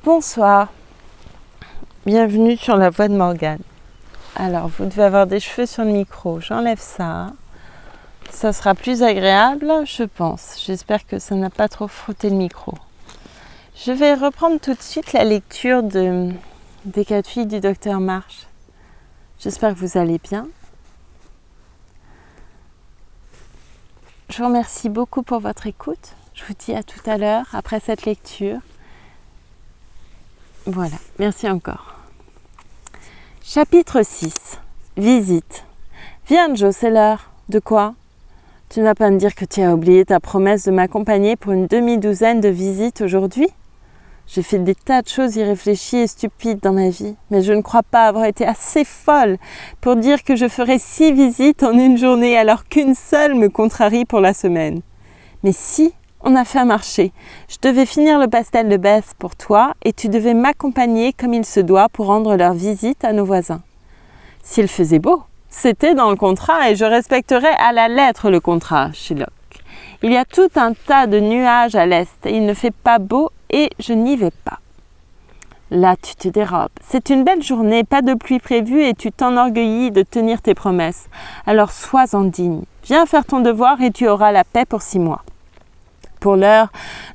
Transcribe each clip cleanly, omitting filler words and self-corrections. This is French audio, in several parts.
Bonsoir, bienvenue sur la voix de Morgane. Alors, vous devez avoir des cheveux sur le micro, j'enlève ça. Ça sera plus agréable, je pense. J'espère que ça n'a pas trop frotté le micro. Je vais reprendre tout de suite la lecture des 4 filles du Docteur Marsh. J'espère que vous allez bien. Je vous remercie beaucoup pour votre écoute. Je vous dis à tout à l'heure, après cette lecture. Voilà, merci encore. Chapitre 6. Visite. Viens Joe, c'est l'heure. De quoi ? Tu ne vas pas me dire que tu as oublié ta promesse de m'accompagner pour une demi-douzaine de visites aujourd'hui ? J'ai fait des tas de choses irréfléchies et stupides dans ma vie, mais je ne crois pas avoir été assez folle pour dire que je ferai 6 visites en une journée alors qu'une seule me contrarie pour la semaine. Mais si, on a fait un marché. Je devais finir le pastel de Beth pour toi et tu devais m'accompagner comme il se doit pour rendre leur visite à nos voisins. S'il faisait beau, c'était dans le contrat et je respecterais à la lettre le contrat, Shylock. Il y a tout un tas de nuages à l'est et il ne fait pas beau et je n'y vais pas. Là, tu te dérobes. C'est une belle journée, pas de pluie prévue et tu t'enorgueillis de tenir tes promesses. Alors sois-en digne. Viens faire ton devoir et tu auras la paix pour 6 mois. Pour l'heure,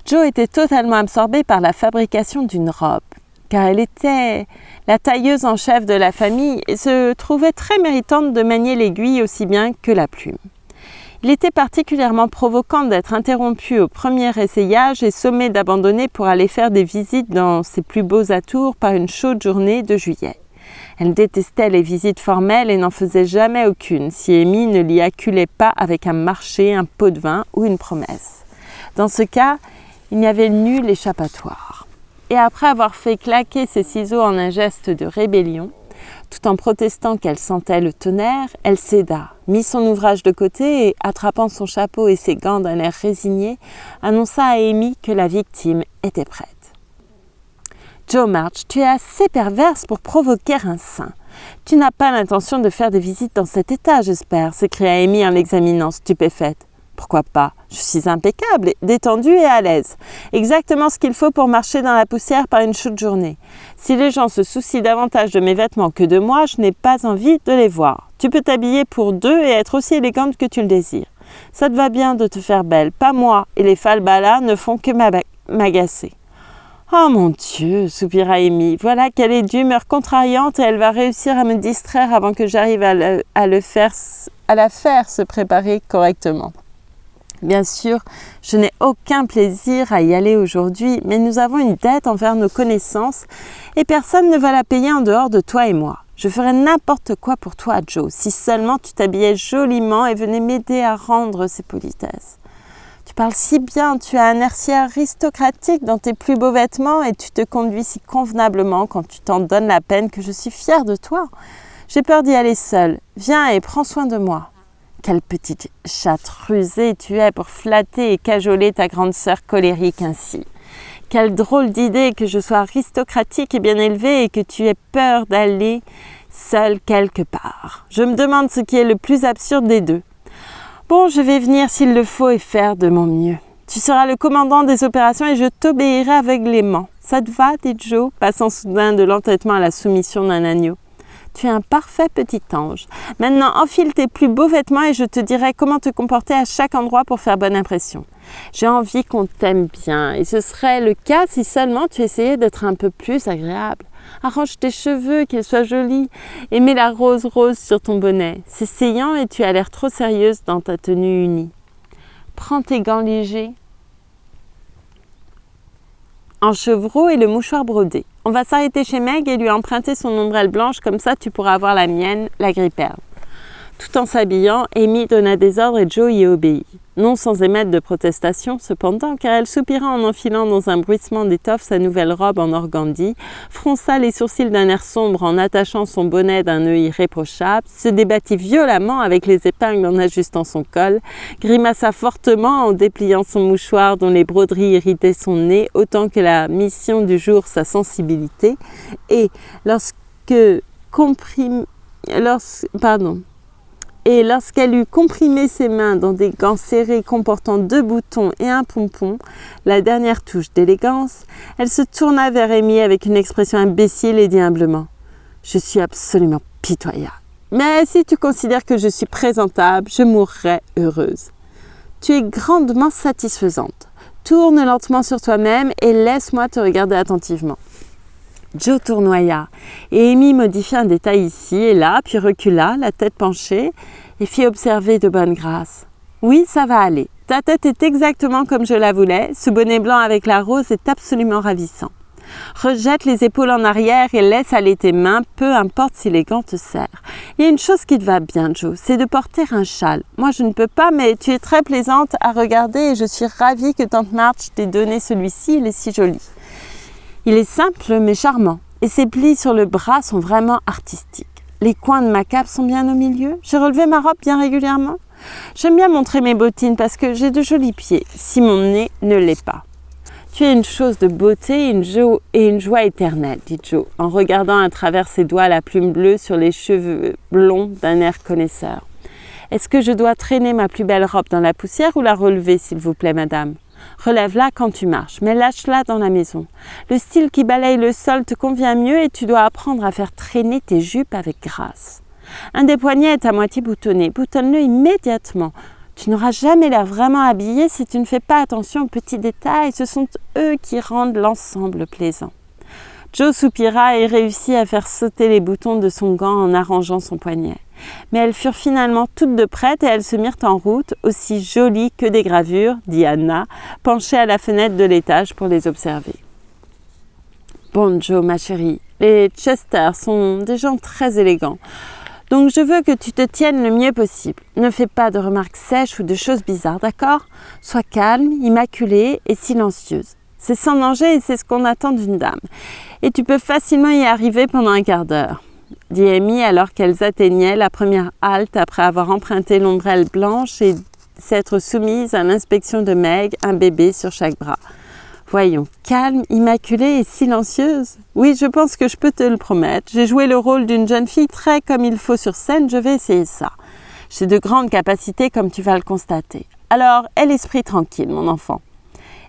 Joe était totalement absorbée par la fabrication d'une robe, car elle était la tailleuse en chef de la famille et se trouvait très méritante de manier l'aiguille aussi bien que la plume. Il était particulièrement provoquant d'être interrompu au premier essayage et sommé d'abandonner pour aller faire des visites dans ses plus beaux atours par une chaude journée de juillet. Elle détestait les visites formelles et n'en faisait jamais aucune si Amy ne l'y acculait pas avec un marché, un pot de vin ou une promesse. Dans ce cas, il n'y avait nul échappatoire. Et après avoir fait claquer ses ciseaux en un geste de rébellion, tout en protestant qu'elle sentait le tonnerre, elle céda, mit son ouvrage de côté et, attrapant son chapeau et ses gants d'un air résigné, annonça à Amy que la victime était prête. « Joe March, tu es assez perverse pour provoquer un saint. Tu n'as pas l'intention de faire des visites dans cet état, j'espère, » s'écria Amy en l'examinant, stupéfaite. Pourquoi pas ? Je suis impeccable, détendue et à l'aise. Exactement ce qu'il faut pour marcher dans la poussière par une chaude journée. Si les gens se soucient davantage de mes vêtements que de moi, je n'ai pas envie de les voir. Tu peux t'habiller pour 2 et être aussi élégante que tu le désires. Ça te va bien de te faire belle, pas moi, et les falbalas ne font que m'agacer. Oh mon Dieu, soupira Amy, voilà qu'elle est d'humeur contrariante et elle va réussir à me distraire avant que j'arrive à la faire se préparer correctement. Bien sûr, je n'ai aucun plaisir à y aller aujourd'hui, mais nous avons une dette envers nos connaissances et personne ne va la payer en dehors de toi et moi. Je ferais n'importe quoi pour toi, Joe, si seulement tu t'habillais joliment et venais m'aider à rendre ces politesses. Tu parles si bien, tu as un air si aristocratique dans tes plus beaux vêtements et tu te conduis si convenablement quand tu t'en donnes la peine que je suis fière de toi. J'ai peur d'y aller seule. Viens et prends soin de moi. Quelle petite chatte rusée tu es pour flatter et cajoler ta grande sœur colérique ainsi. Quelle drôle d'idée que je sois aristocratique et bien élevée et que tu aies peur d'aller seule quelque part. Je me demande ce qui est le plus absurde des deux. Bon, je vais venir s'il le faut et faire de mon mieux. Tu seras le commandant des opérations et je t'obéirai aveuglément. Ça te va, dit Joe, passant soudain de l'entêtement à la soumission d'un agneau. Tu es un parfait petit ange. Maintenant, enfile tes plus beaux vêtements et je te dirai comment te comporter à chaque endroit pour faire bonne impression. J'ai envie qu'on t'aime bien et ce serait le cas si seulement tu essayais d'être un peu plus agréable. Arrange tes cheveux, qu'ils soient jolis et mets la rose sur ton bonnet. C'est saillant et tu as l'air trop sérieuse dans ta tenue unie. Prends tes gants légers en chevreau et le mouchoir brodé. On va s'arrêter chez Meg et lui emprunter son ombrelle blanche, comme ça tu pourras avoir la mienne, la gris-perle. Tout en s'habillant, Amy donna des ordres et Joe y obéit. Non sans émettre de protestation, cependant, car elle soupira en enfilant dans un bruissement d'étoffe sa nouvelle robe en organdie, fronça les sourcils d'un air sombre en attachant son bonnet d'un œil irréprochable, se débattit violemment avec les épingles en ajustant son col, grimaça fortement en dépliant son mouchoir dont les broderies irritaient son nez autant que la mission du jour sa sensibilité, et Et lorsqu'elle eut comprimé ses mains dans des gants serrés comportant 2 boutons et un pompon, la dernière touche d'élégance, elle se tourna vers Amy avec une expression imbécile et dit humblement « Je suis absolument pitoyable. Mais si tu considères que je suis présentable, je mourrai heureuse. Tu es grandement satisfaisante. Tourne lentement sur toi-même et laisse-moi te regarder attentivement. » Joe tournoya et Amy modifia un détail ici et là, puis recula, la tête penchée, et fit observer de bonne grâce. « Oui, ça va aller. Ta tête est exactement comme je la voulais. Ce bonnet blanc avec la rose est absolument ravissant. Rejette les épaules en arrière et laisse aller tes mains, peu importe si les gants te serrent. Il y a une chose qui te va bien, Joe, c'est de porter un châle. Moi, je ne peux pas, mais tu es très plaisante à regarder et je suis ravie que Tante Marge t'ait donné celui-ci, il est si joli. Il est simple mais charmant et ses plis sur le bras sont vraiment artistiques. Les coins de ma cape sont bien au milieu. J'ai relevé ma robe bien régulièrement. J'aime bien montrer mes bottines parce que j'ai de jolis pieds, si mon nez ne l'est pas. Tu es une chose de beauté et une joie éternelle, dit Joe, en regardant à travers ses doigts la plume bleue sur les cheveux blonds d'un air connaisseur. Est-ce que je dois traîner ma plus belle robe dans la poussière ou la relever, s'il vous plaît, madame ? Relève-la quand tu marches, mais lâche-la dans la maison. Le style qui balaye le sol te convient mieux et tu dois apprendre à faire traîner tes jupes avec grâce. Un des poignets est à moitié boutonné, boutonne-le immédiatement. Tu n'auras jamais l'air vraiment habillé si tu ne fais pas attention aux petits détails, ce sont eux qui rendent l'ensemble plaisant. Joe soupira et réussit à faire sauter les boutons de son gant en arrangeant son poignet. Mais elles furent finalement toutes de prêtes et elles se mirent en route, aussi jolies que des gravures, dit Anna, penchée à la fenêtre de l'étage pour les observer. « Bon, Joe, ma chérie, les Chester sont des gens très élégants. Donc je veux que tu te tiennes le mieux possible. Ne fais pas de remarques sèches ou de choses bizarres, d'accord ? Sois calme, immaculée et silencieuse. C'est sans danger et c'est ce qu'on attend d'une dame. Et tu peux facilement y arriver pendant un quart d'heure, dit Amy alors qu'elles atteignaient la première halte après avoir emprunté l'ombrelle blanche et s'être soumises à l'inspection de Meg, un bébé sur chaque bras. Voyons, calme, immaculée et silencieuse. Oui, je pense que je peux te le promettre. J'ai joué le rôle d'une jeune fille très comme il faut sur scène, je vais essayer ça. J'ai de grandes capacités comme tu vas le constater. Alors, aie l'esprit tranquille, mon enfant.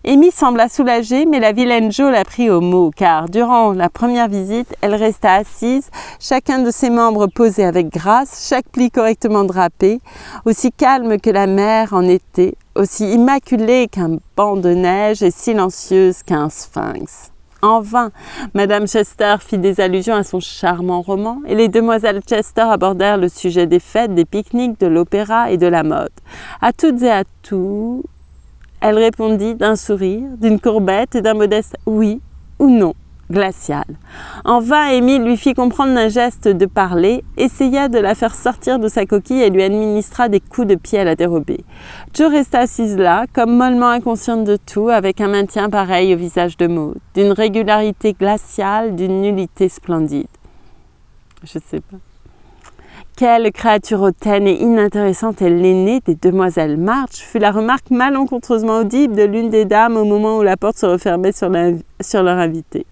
Amy sembla soulagée, mais la vilaine Jo la prit au mot, car durant la première visite, elle resta assise, chacun de ses membres posé avec grâce, chaque pli correctement drapé, aussi calme que la mer en été, aussi immaculée qu'un banc de neige et silencieuse qu'un sphinx. En vain, Madame Chester fit des allusions à son charmant roman et les demoiselles Chester abordèrent le sujet des fêtes, des pique-niques, de l'opéra et de la mode. À toutes et à tous, elle répondit d'un sourire, d'une courbette et d'un modeste « oui » ou « non » glacial. En vain, Amy lui fit comprendre d'un geste de parler, essaya de la faire sortir de sa coquille et lui administra des coups de pied à la dérobée. Jo resta assise là, comme mollement inconsciente de tout, avec un maintien pareil au visage de Maud, d'une régularité glaciale, d'une nullité splendide. Je sais pas. Quelle créature hautaine et inintéressante est l'aînée des demoiselles March, fut la remarque malencontreusement audible de l'une des dames au moment où la porte se refermait sur leurs invités.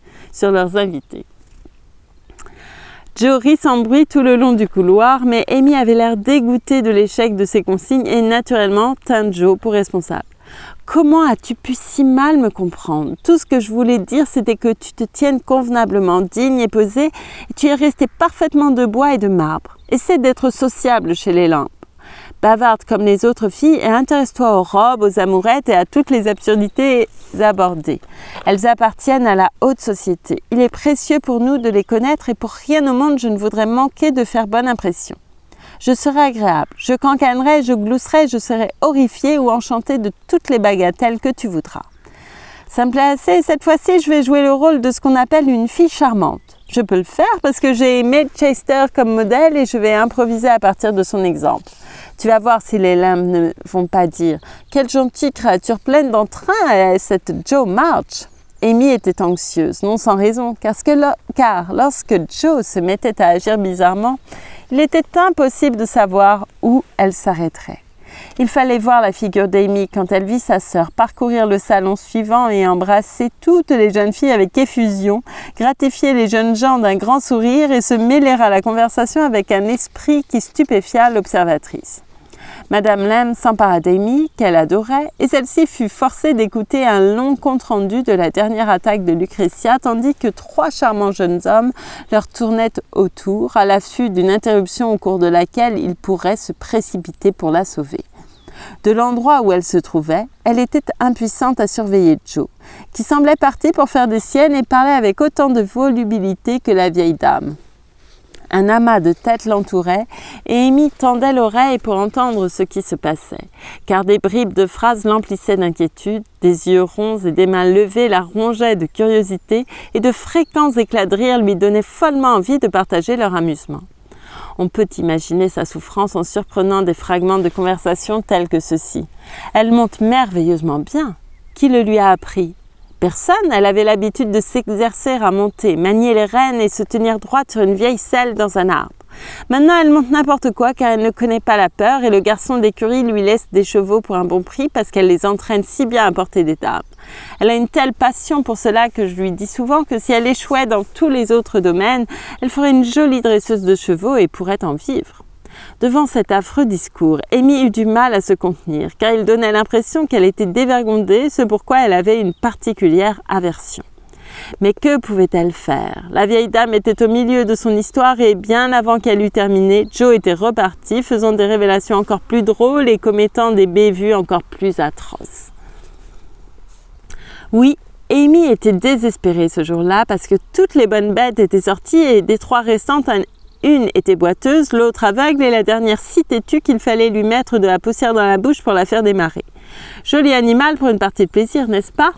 Jo rit sans bruit tout le long du couloir, mais Amy avait l'air dégoûtée de l'échec de ses consignes et naturellement tint Jo pour responsable. « Comment as-tu pu si mal me comprendre ? Tout ce que je voulais dire, c'était que tu te tiennes convenablement, digne et posée, et tu es restée parfaitement de bois et de marbre. Essaie d'être sociable chez les lampes. Bavarde comme les autres filles et intéresse-toi aux robes, aux amourettes et à toutes les absurdités abordées. Elles appartiennent à la haute société. Il est précieux pour nous de les connaître et pour rien au monde je ne voudrais manquer de faire bonne impression. Je serai agréable, je cancanerai, je glousserai, je serai horrifiée ou enchantée de toutes les bagatelles que tu voudras. Ça me plaît assez et cette fois-ci, je vais jouer le rôle de ce qu'on appelle une fille charmante. Je peux le faire parce que j'ai Maud Chester comme modèle et je vais improviser à partir de son exemple. Tu vas voir si les limbes ne vont pas dire « Quelle gentille créature pleine d'entrain est cette Jo March !» Amy était anxieuse, non sans raison, car lorsque Jo se mettait à agir bizarrement, il était impossible de savoir où elle s'arrêterait. Il fallait voir la figure d'Amy quand elle vit sa sœur parcourir le salon suivant et embrasser toutes les jeunes filles avec effusion, gratifier les jeunes gens d'un grand sourire et se mêler à la conversation avec un esprit qui stupéfia l'observatrice. Madame Lamb s'empara d'Amy, qu'elle adorait, et celle-ci fut forcée d'écouter un long compte-rendu de la dernière attaque de Lucrezia, tandis que 3 charmants jeunes hommes leur tournaient autour, à l'affût d'une interruption au cours de laquelle ils pourraient se précipiter pour la sauver. De l'endroit où elle se trouvait, elle était impuissante à surveiller Joe, qui semblait parti pour faire des siennes et parlait avec autant de volubilité que la vieille dame. Un amas de têtes l'entourait et Amy tendait l'oreille pour entendre ce qui se passait, car des bribes de phrases l'emplissaient d'inquiétude, des yeux ronds et des mains levées la rongeaient de curiosité et de fréquents éclats de rire lui donnaient follement envie de partager leur amusement. On peut imaginer sa souffrance en surprenant des fragments de conversation tels que ceux-ci. « Elle monte merveilleusement bien. Qui le lui a appris ? Personne, elle avait l'habitude de s'exercer à monter, manier les rênes et se tenir droite sur une vieille selle dans un arbre. Maintenant, elle monte n'importe quoi car elle ne connaît pas la peur et le garçon d'écurie lui laisse des chevaux pour un bon prix parce qu'elle les entraîne si bien à portée des dames. Elle a une telle passion pour cela que je lui dis souvent que si elle échouait dans tous les autres domaines, elle ferait une jolie dresseuse de chevaux et pourrait en vivre. » Devant cet affreux discours, Amy eut du mal à se contenir, car il donnait l'impression qu'elle était dévergondée, ce pourquoi elle avait une particulière aversion. Mais que pouvait-elle faire ? La vieille dame était au milieu de son histoire et bien avant qu'elle eût terminé, Joe était reparti, faisant des révélations encore plus drôles et commettant des bévues encore plus atroces. Oui, Amy était désespérée ce jour-là parce que toutes les bonnes bêtes étaient sorties et des 3 restantes, une était boiteuse, l'autre aveugle et la dernière si têtue qu'il fallait lui mettre de la poussière dans la bouche pour la faire démarrer. Joli animal pour une partie de plaisir, n'est-ce pas ?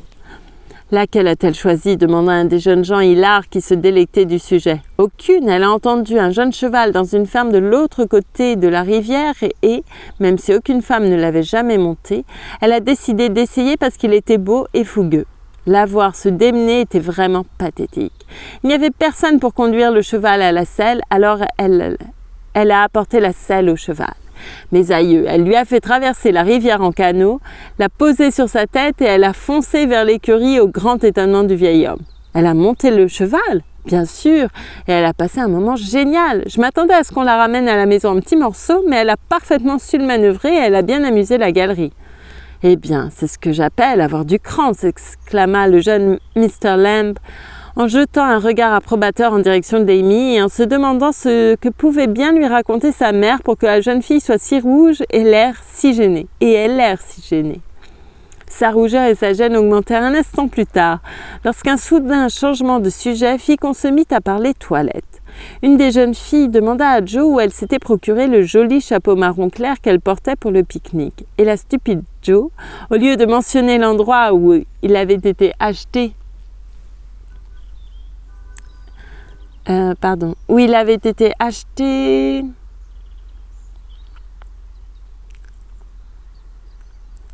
Laquelle a-t-elle choisi ? Demanda un des jeunes gens hilars qui se délectaient du sujet. Aucune, elle a entendu un jeune cheval dans une ferme de l'autre côté de la rivière et, même si aucune femme ne l'avait jamais monté, elle a décidé d'essayer parce qu'il était beau et fougueux. La voir se démener était vraiment pathétique. Il n'y avait personne pour conduire le cheval à la selle, alors elle a apporté la selle au cheval. Mes aïeux, elle lui a fait traverser la rivière en canot, l'a posé sur sa tête et elle a foncé vers l'écurie au grand étonnement du vieil homme. Elle a monté le cheval, bien sûr, et elle a passé un moment génial. Je m'attendais à ce qu'on la ramène à la maison en petits morceaux, mais elle a parfaitement su le manœuvrer et elle a bien amusé la galerie. « Eh bien, c'est ce que j'appelle avoir du cran !» s'exclama le jeune Mr. Lamb en jetant un regard approbateur en direction d'Amy et en se demandant ce que pouvait bien lui raconter sa mère pour que la jeune fille soit si rouge et l'air si gêné. Sa rougeur et sa gêne augmentèrent un instant plus tard, lorsqu'un soudain changement de sujet fit qu'on se mit à parler toilette. Une des jeunes filles demanda à Joe où elle s'était procuré le joli chapeau marron clair qu'elle portait pour le pique-nique. Et la stupide Joe, au lieu de mentionner l'endroit où il avait été acheté, où il avait été acheté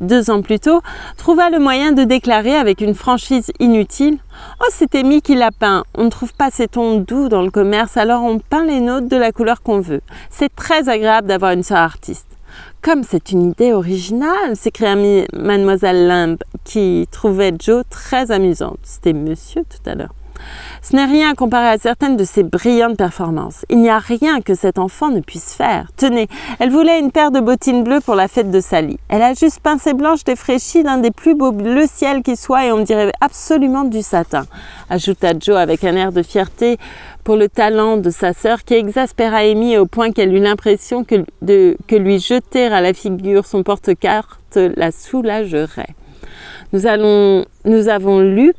2 ans plus tôt, trouva le moyen de déclarer avec une franchise inutile « Oh, c'est Amy qui l'a peint. On ne trouve pas ces tons doux dans le commerce, alors on peint les nôtres de la couleur qu'on veut. C'est très agréable d'avoir une sœur artiste. » « Comme c'est une idée originale !» s'écria Mademoiselle Lamb, qui trouvait Joe très amusante. C'était monsieur tout à l'heure. Ce n'est rien comparé à certaines de ses brillantes performances. Il n'y a rien que cet enfant ne puisse faire. Tenez, elle voulait une paire de bottines bleues pour la fête de Sally. Elle a juste peint ses blanches défraîchies d'un des plus beaux bleus ciel qui soit et on dirait absolument du satin, ajouta Joe avec un air de fierté pour le talent de sa sœur qui exaspéra Amy au point qu'elle eut l'impression que lui jeter à la figure son porte-carte la soulagerait. Nous avons lu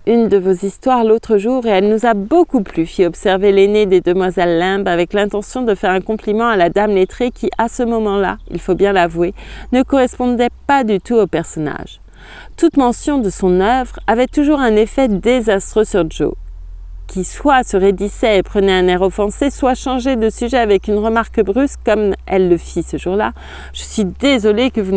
une de vos histoires l'autre jour et elle nous a beaucoup plu, fit observer l'aînée des demoiselles Lamb avec l'intention de faire un compliment à la dame lettrée qui, à ce moment-là, il faut bien l'avouer, ne correspondait pas du tout au personnage. Toute mention de son œuvre avait toujours un effet désastreux sur Joe, qui soit se raidissait et prenait un air offensé, soit changeait de sujet avec une remarque brusque comme elle le fit ce jour-là. « Je suis désolée que vous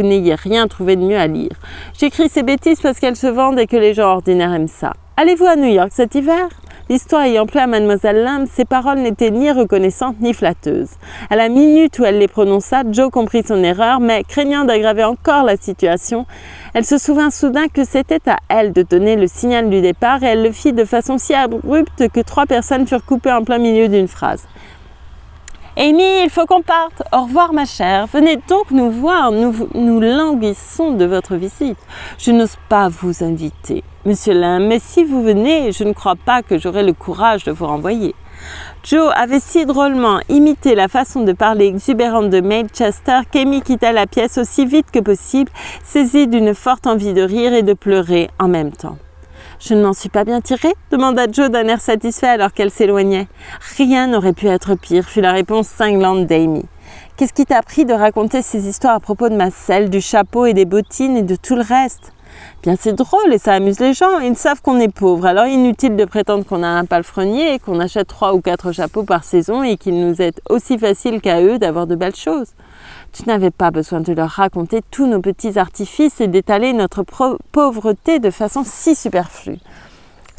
n'ayez rien trouvé de mieux à lire. J'écris ces bêtises parce qu'elles se vendent et que les gens ordinaires aiment ça. Allez-vous à New York cet hiver ? L'histoire ayant plu à Mademoiselle Limb, ses paroles n'étaient ni reconnaissantes ni flatteuses. À la minute où elle les prononça, Joe comprit son erreur, mais craignant d'aggraver encore la situation, elle se souvint soudain que c'était à elle de donner le signal du départ et elle le fit de façon si abrupte que 3 personnes furent coupées en plein milieu d'une phrase. « Amy, il faut qu'on parte. Au revoir ma chère. Venez donc nous voir. Nous languissons de votre visite. Je n'ose pas vous inviter, Monsieur Limb, mais si vous venez, je ne crois pas que j'aurai le courage de vous renvoyer. » Joe avait si drôlement imité la façon de parler exubérante de Maychester qu'Amy quitta la pièce aussi vite que possible, saisie d'une forte envie de rire et de pleurer en même temps. « Je ne m'en suis pas bien tirée ?» demanda Joe d'un air satisfait alors qu'elle s'éloignait. « Rien n'aurait pu être pire » fut la réponse cinglante d'Amy. « Qu'est-ce qui t'a appris de raconter ces histoires à propos de ma selle, du chapeau et des bottines et de tout le reste ?»« Bien c'est drôle et ça amuse les gens, ils savent qu'on est pauvre, alors inutile de prétendre qu'on a un palefrenier et qu'on achète 3 ou 4 chapeaux par saison et qu'il nous est aussi facile qu'à eux d'avoir de belles choses. Tu n'avais pas besoin de leur raconter tous nos petits artifices et d'étaler notre pauvreté de façon si superflue.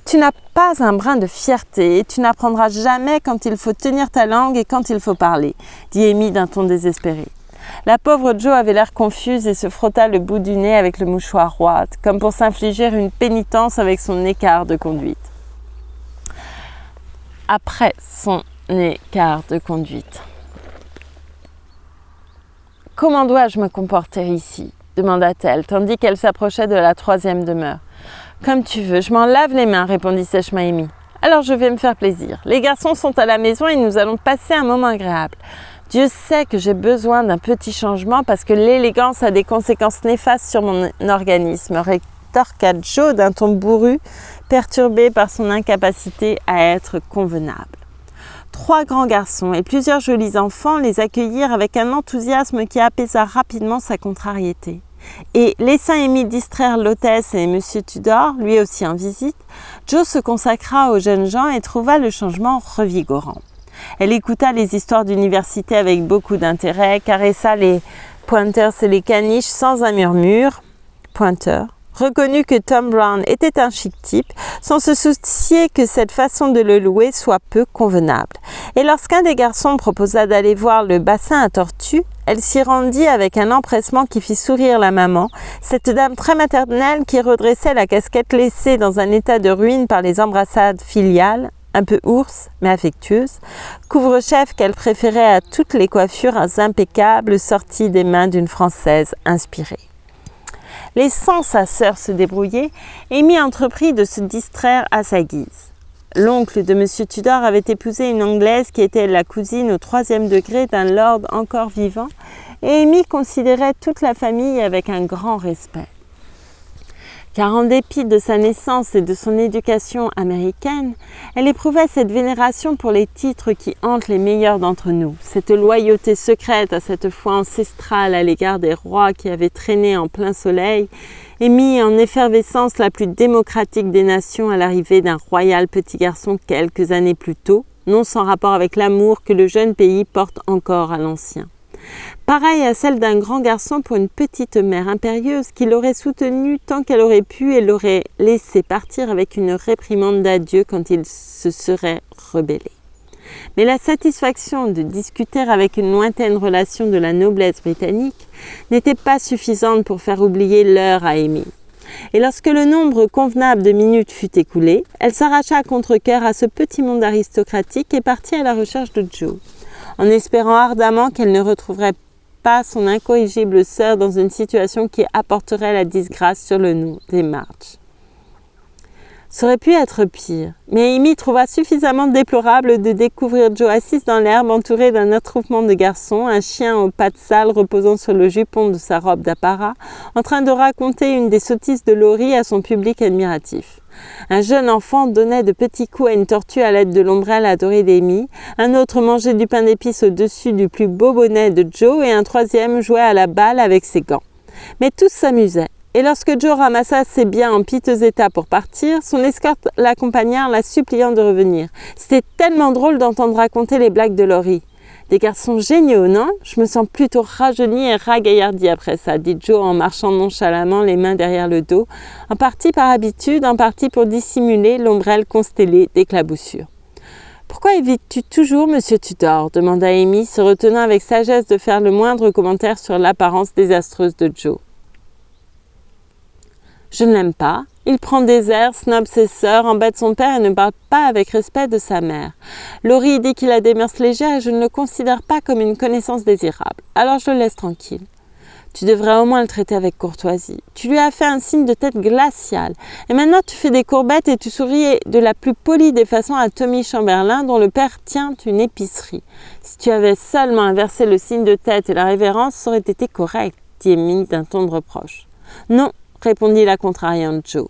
Tu n'as pas un brin de fierté et tu n'apprendras jamais quand il faut tenir ta langue et quand il faut parler, dit Amy d'un ton désespéré. La pauvre Jo avait l'air confuse et se frotta le bout du nez avec le mouchoir roide, comme pour s'infliger une pénitence avec son écart de conduite. Après son écart de conduite. « Comment dois-je me comporter ici ?» demanda-t-elle, tandis qu'elle s'approchait de la 3e demeure. « Comme tu veux, je m'en lave les mains, répondit sèchement Amy. « Alors je vais me faire plaisir. Les garçons sont à la maison et nous allons passer un moment agréable. Dieu sait que j'ai besoin d'un petit changement parce que l'élégance a des conséquences néfastes sur mon organisme, rétorqua Joe d'un ton bourru, perturbé par son incapacité à être convenable. 3 grands garçons et plusieurs jolis enfants les accueillirent avec un enthousiasme qui apaisa rapidement sa contrariété. Et, laissant Amy distraire l'hôtesse et M. Tudor, lui aussi en visite, Joe se consacra aux jeunes gens et trouva le changement revigorant. Elle écouta les histoires d'université avec beaucoup d'intérêt, caressa les pointers et les caniches sans un murmure. Pointer. Reconnut que Tom Brown était un chic type, sans se soucier que cette façon de le louer soit peu convenable. Et lorsqu'un des garçons proposa d'aller voir le bassin à tortues, elle s'y rendit avec un empressement qui fit sourire la maman, cette dame très maternelle qui redressait la casquette laissée dans un état de ruine par les embrassades filiales, un peu ours, mais affectueuse, couvre-chef qu'elle préférait à toutes les coiffures impeccables sorties des mains d'une Française inspirée. Laissant sa sœur se débrouiller, Amy entreprit de se distraire à sa guise. L'oncle de M. Tudor avait épousé une Anglaise qui était la cousine au 3e degré d'un lord encore vivant, et Amy considérait toute la famille avec un grand respect. Car en dépit de sa naissance et de son éducation américaine, elle éprouvait cette vénération pour les titres qui hantent les meilleurs d'entre nous, cette loyauté secrète à cette foi ancestrale à l'égard des rois qui avaient traîné en plein soleil et mis en effervescence la plus démocratique des nations à l'arrivée d'un royal petit garçon quelques années plus tôt, non sans rapport avec l'amour que le jeune pays porte encore à l'ancien. Pareille à celle d'un grand garçon pour une petite mère impérieuse qui l'aurait soutenue tant qu'elle aurait pu et l'aurait laissé partir avec une réprimande d'adieu quand il se serait rebellé. Mais la satisfaction de discuter avec une lointaine relation de la noblesse britannique n'était pas suffisante pour faire oublier l'heure à Amy. Et lorsque le nombre convenable de minutes fut écoulé, elle s'arracha à contre-cœur à ce petit monde aristocratique et partit à la recherche de Joe, en espérant ardemment qu'elle ne retrouverait pas son incorrigible sœur dans une situation qui apporterait la disgrâce sur le nom des March. Ça aurait pu être pire, mais Amy trouva suffisamment déplorable de découvrir Joe assise dans l'herbe entourée d'un attroupement de garçons, un chien aux pattes sales reposant sur le jupon de sa robe d'apparat, en train de raconter une des sottises de Laurie à son public admiratif. Un jeune enfant donnait de petits coups à une tortue à l'aide de l'ombrelle adorée d'Amy, un autre mangeait du pain d'épices au-dessus du plus beau bonnet de Joe et un 3e jouait à la balle avec ses gants. Mais tous s'amusaient. Et lorsque Joe ramassa ses biens en piteux état pour partir, son escorte l'accompagna en la suppliant de revenir. C'était tellement drôle d'entendre raconter les blagues de Laurie. Des garçons géniaux, non? Je me sens plutôt rajeunie et ragaillardie après ça, dit Joe en marchant nonchalamment les mains derrière le dos, en partie par habitude, en partie pour dissimuler l'ombrelle constellée d'éclaboussures. Pourquoi évites-tu toujours Monsieur Tudor? Demanda Amy, se retenant avec sagesse de faire le moindre commentaire sur l'apparence désastreuse de Joe. Je ne l'aime pas. Il prend des airs, snob ses sœurs, embête son père et ne parle pas avec respect de sa mère. Laurie dit qu'il a des mœurs légères et je ne le considère pas comme une connaissance désirable. Alors je le laisse tranquille. Tu devrais au moins le traiter avec courtoisie. Tu lui as fait un signe de tête glacial. Et maintenant tu fais des courbettes et tu souris de la plus polie des façons à Tommy Chamberlain dont le père tient une épicerie. Si tu avais seulement inversé le signe de tête et la révérence, ça aurait été correct, dit Amy d'un ton de reproche. Non, répondit la contrariante Joe.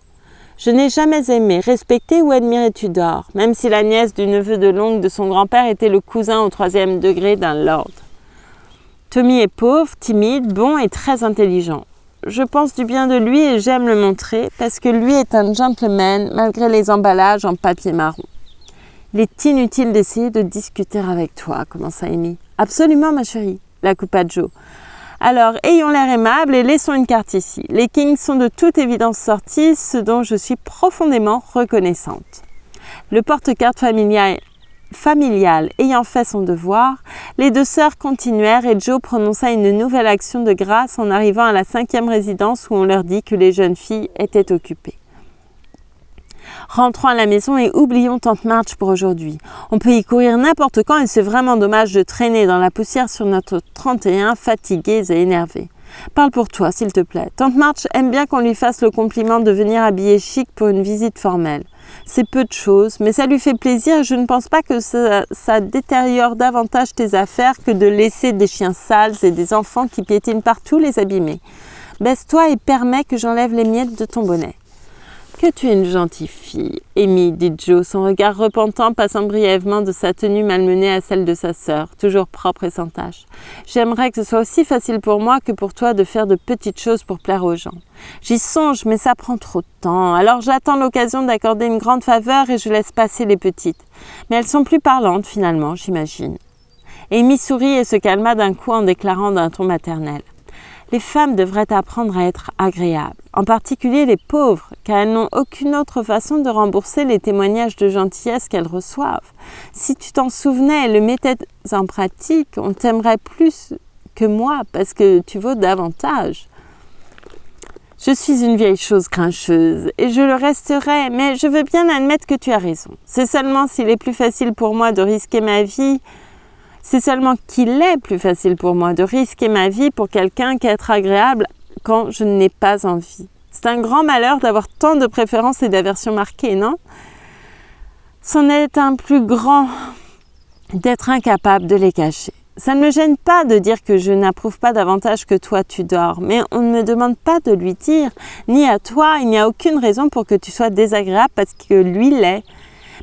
Je n'ai jamais aimé, respecté ou admiré Tudor, même si la nièce du neveu de l'oncle de son grand-père était le cousin au 3e degré d'un lord. Tommy est pauvre, timide, bon et très intelligent. Je pense du bien de lui et j'aime le montrer parce que lui est un gentleman malgré les emballages en papier marron. Il est inutile d'essayer de discuter avec toi, commença Amy. Absolument, ma chérie, la coupa Joe. Alors, ayons l'air aimable et laissons une carte ici. Les Kings sont de toute évidence sortis, ce dont je suis profondément reconnaissante. Le porte-carte familial ayant fait son devoir, les deux sœurs continuèrent et Joe prononça une nouvelle action de grâce en arrivant à la 5e résidence où on leur dit que les jeunes filles étaient occupées. Rentrons à la maison et oublions Tante March pour aujourd'hui. On peut y courir n'importe quand et c'est vraiment dommage de traîner dans la poussière sur notre 31, fatigués et énervés. Parle pour toi, s'il te plaît. Tante March aime bien qu'on lui fasse le compliment de venir habillée chic pour une visite formelle. C'est peu de choses, mais ça lui fait plaisir et je ne pense pas que ça détériore davantage tes affaires que de laisser des chiens sales et des enfants qui piétinent partout les abîmer. Baisse-toi et permets que j'enlève les miettes de ton bonnet. Que tu es une gentille fille, Amy, dit Joe, son regard repentant passant brièvement de sa tenue malmenée à celle de sa sœur, toujours propre et sans tache. J'aimerais que ce soit aussi facile pour moi que pour toi de faire de petites choses pour plaire aux gens. J'y songe, mais ça prend trop de temps, alors j'attends l'occasion d'accorder une grande faveur et je laisse passer les petites. Mais elles sont plus parlantes finalement, j'imagine. Amy sourit et se calma d'un coup en déclarant d'un ton maternel. Les femmes devraient apprendre à être agréables, en particulier les pauvres, car elles n'ont aucune autre façon de rembourser les témoignages de gentillesse qu'elles reçoivent. Si tu t'en souvenais et le mettais en pratique, on t'aimerait plus que moi, parce que tu vaux davantage. Je suis une vieille chose grincheuse, et je le resterai, mais je veux bien admettre que tu as raison. C'est seulement s'il est plus facile pour moi de risquer ma vie... C'est seulement qu'il est plus facile pour moi de risquer ma vie pour quelqu'un qu'être agréable quand je n'ai pas envie. C'est un grand malheur d'avoir tant de préférences et d'aversions marquées, non? C'en est un plus grand d'être incapable de les cacher. Ça ne me gêne pas de dire que je n'approuve pas davantage que toi Tudor, mais on ne me demande pas de lui dire, ni à toi, il n'y a aucune raison pour que tu sois désagréable parce que lui l'est.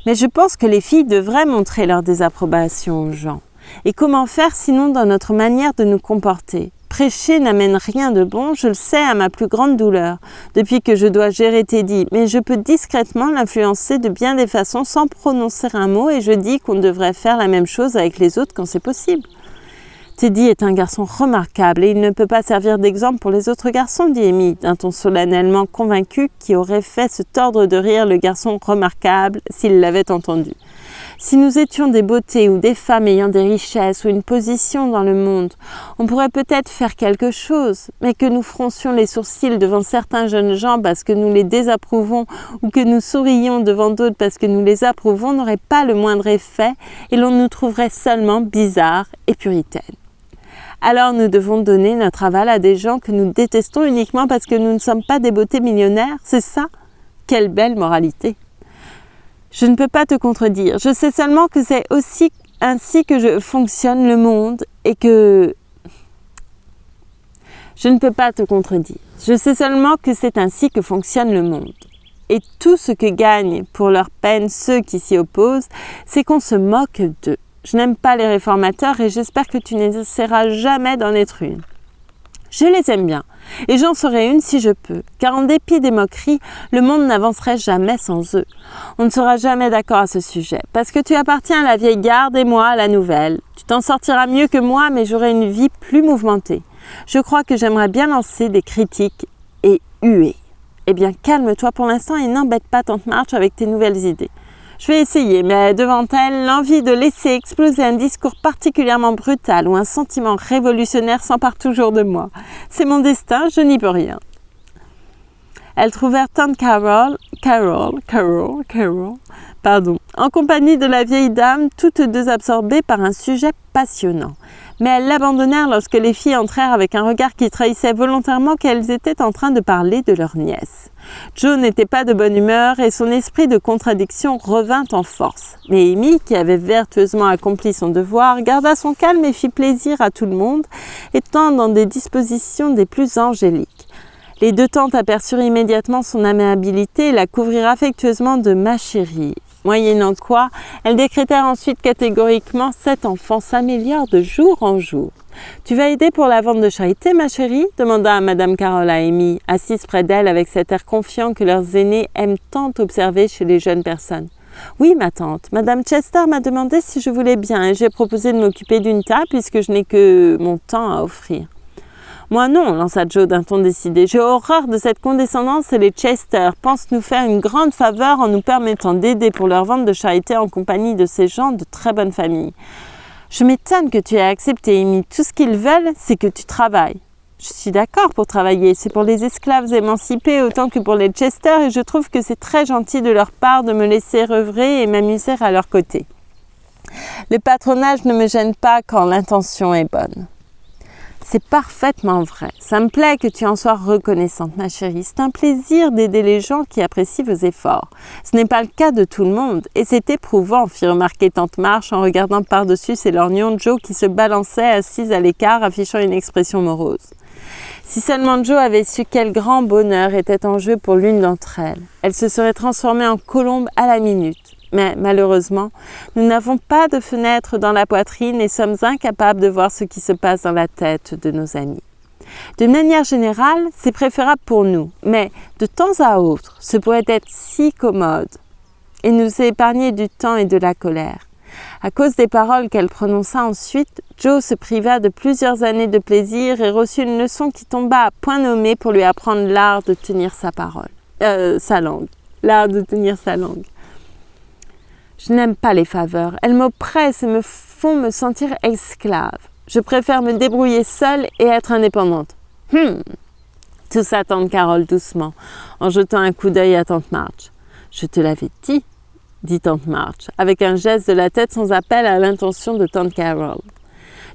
Mais je pense que les filles devraient montrer leur désapprobation aux gens. Et comment faire sinon dans notre manière de nous comporter? Prêcher n'amène rien de bon, je le sais à ma plus grande douleur, depuis que je dois gérer Teddy, mais je peux discrètement l'influencer de bien des façons sans prononcer un mot et je dis qu'on devrait faire la même chose avec les autres quand c'est possible. Teddy est un garçon remarquable et il ne peut pas servir d'exemple pour les autres garçons, dit Amy, d'un ton solennellement convaincu qui aurait fait se tordre de rire le garçon remarquable s'il l'avait entendu. Si nous étions des beautés ou des femmes ayant des richesses ou une position dans le monde, on pourrait peut-être faire quelque chose, mais que nous froncions les sourcils devant certains jeunes gens parce que nous les désapprouvons ou que nous sourions devant d'autres parce que nous les approuvons n'aurait pas le moindre effet et l'on nous trouverait seulement bizarres et puritaines. Alors nous devons donner notre aval à des gens que nous détestons uniquement parce que nous ne sommes pas des beautés millionnaires, c'est ça? Quelle belle moralité! Je ne peux pas te contredire. Je sais seulement que c'est aussi ainsi que fonctionne le monde et que... Je ne peux pas te contredire. Je sais seulement que c'est ainsi que fonctionne le monde. Et tout ce que gagnent pour leur peine ceux qui s'y opposent, c'est qu'on se moque d'eux. Je n'aime pas les réformateurs et j'espère que tu n'essaieras jamais d'en être une. Je les aime bien, Et j'en serai une si je peux, car en dépit des moqueries, le monde n'avancerait jamais sans eux. On ne sera jamais d'accord à ce sujet, parce que tu appartiens à la vieille garde et moi à la nouvelle. Tu t'en sortiras mieux que moi, mais j'aurai une vie plus mouvementée. Je crois que j'aimerais bien lancer des critiques et huer. Eh bien, calme-toi pour l'instant et n'embête pas tante March avec tes nouvelles idées. Je vais essayer, mais devant elle, l'envie de laisser exploser un discours particulièrement brutal ou un sentiment révolutionnaire s'empare toujours de moi. C'est mon destin, je n'y peux rien. Elles trouvèrent tante Carol, en compagnie de la vieille dame, toutes deux absorbées par un sujet passionnant. Mais elles l'abandonnèrent lorsque les filles entrèrent avec un regard qui trahissait volontairement qu'elles étaient en train de parler de leur nièce. Joe n'était pas de bonne humeur et son esprit de contradiction revint en force. Mais Amy, qui avait vertueusement accompli son devoir, garda son calme et fit plaisir à tout le monde, étant dans des dispositions des plus angéliques. Les deux tantes aperçurent immédiatement son amabilité et la couvrirent affectueusement de « ma chérie ». Moyennant quoi, elles décrétèrent ensuite catégoriquement « cet enfant s'améliore de jour en jour ». « Tu vas aider pour la vente de charité, ma chérie ?» demanda Madame Carol à Amy, assise près d'elle avec cet air confiant que leurs aînés aiment tant observer chez les jeunes personnes. « Oui, ma tante. Madame Chester m'a demandé si je voulais bien et j'ai proposé de m'occuper d'une table puisque je n'ai que mon temps à offrir. » « Moi non, lança Joe d'un ton décidé. J'ai horreur de cette condescendance et les Chester pensent nous faire une grande faveur en nous permettant d'aider pour leur vente de charité en compagnie de ces gens de très bonne famille. Je m'étonne que tu aies accepté, Amy. Tout ce qu'ils veulent, c'est que tu travailles. Je suis d'accord pour travailler. C'est pour les esclaves émancipés autant que pour les Chester et je trouve que c'est très gentil de leur part de me laisser œuvrer et m'amuser à leur côté. Le patronage ne me gêne pas quand l'intention est bonne. C'est parfaitement vrai. Ça me plaît que tu en sois reconnaissante, ma chérie. C'est un plaisir d'aider les gens qui apprécient vos efforts. Ce n'est pas le cas de tout le monde, et c'est éprouvant, fit remarquer tante March en regardant par-dessus ses lorgnons Joe qui se balançait assise à l'écart, affichant une expression morose. Si seulement Joe avait su quel grand bonheur était en jeu pour l'une d'entre elles, elle se serait transformée en colombe à la minute. Mais malheureusement, nous n'avons pas de fenêtre dans la poitrine et sommes incapables de voir ce qui se passe dans la tête de nos amis. De manière générale, c'est préférable pour nous, mais de temps à autre, ce pourrait être si commode et nous épargner du temps et de la colère. À cause des paroles qu'elle prononça ensuite, Joe se priva de plusieurs années de plaisir et reçut une leçon qui tomba à point nommé pour lui apprendre l'art de tenir sa langue. Je n'aime pas les faveurs. Elles m'oppressent et me font me sentir esclave. Je préfère me débrouiller seule et être indépendante. Toussa tante Carol doucement, en jetant un coup d'œil à tante March. Je te l'avais dit tante March, avec un geste de la tête sans appel à l'intention de tante Carol.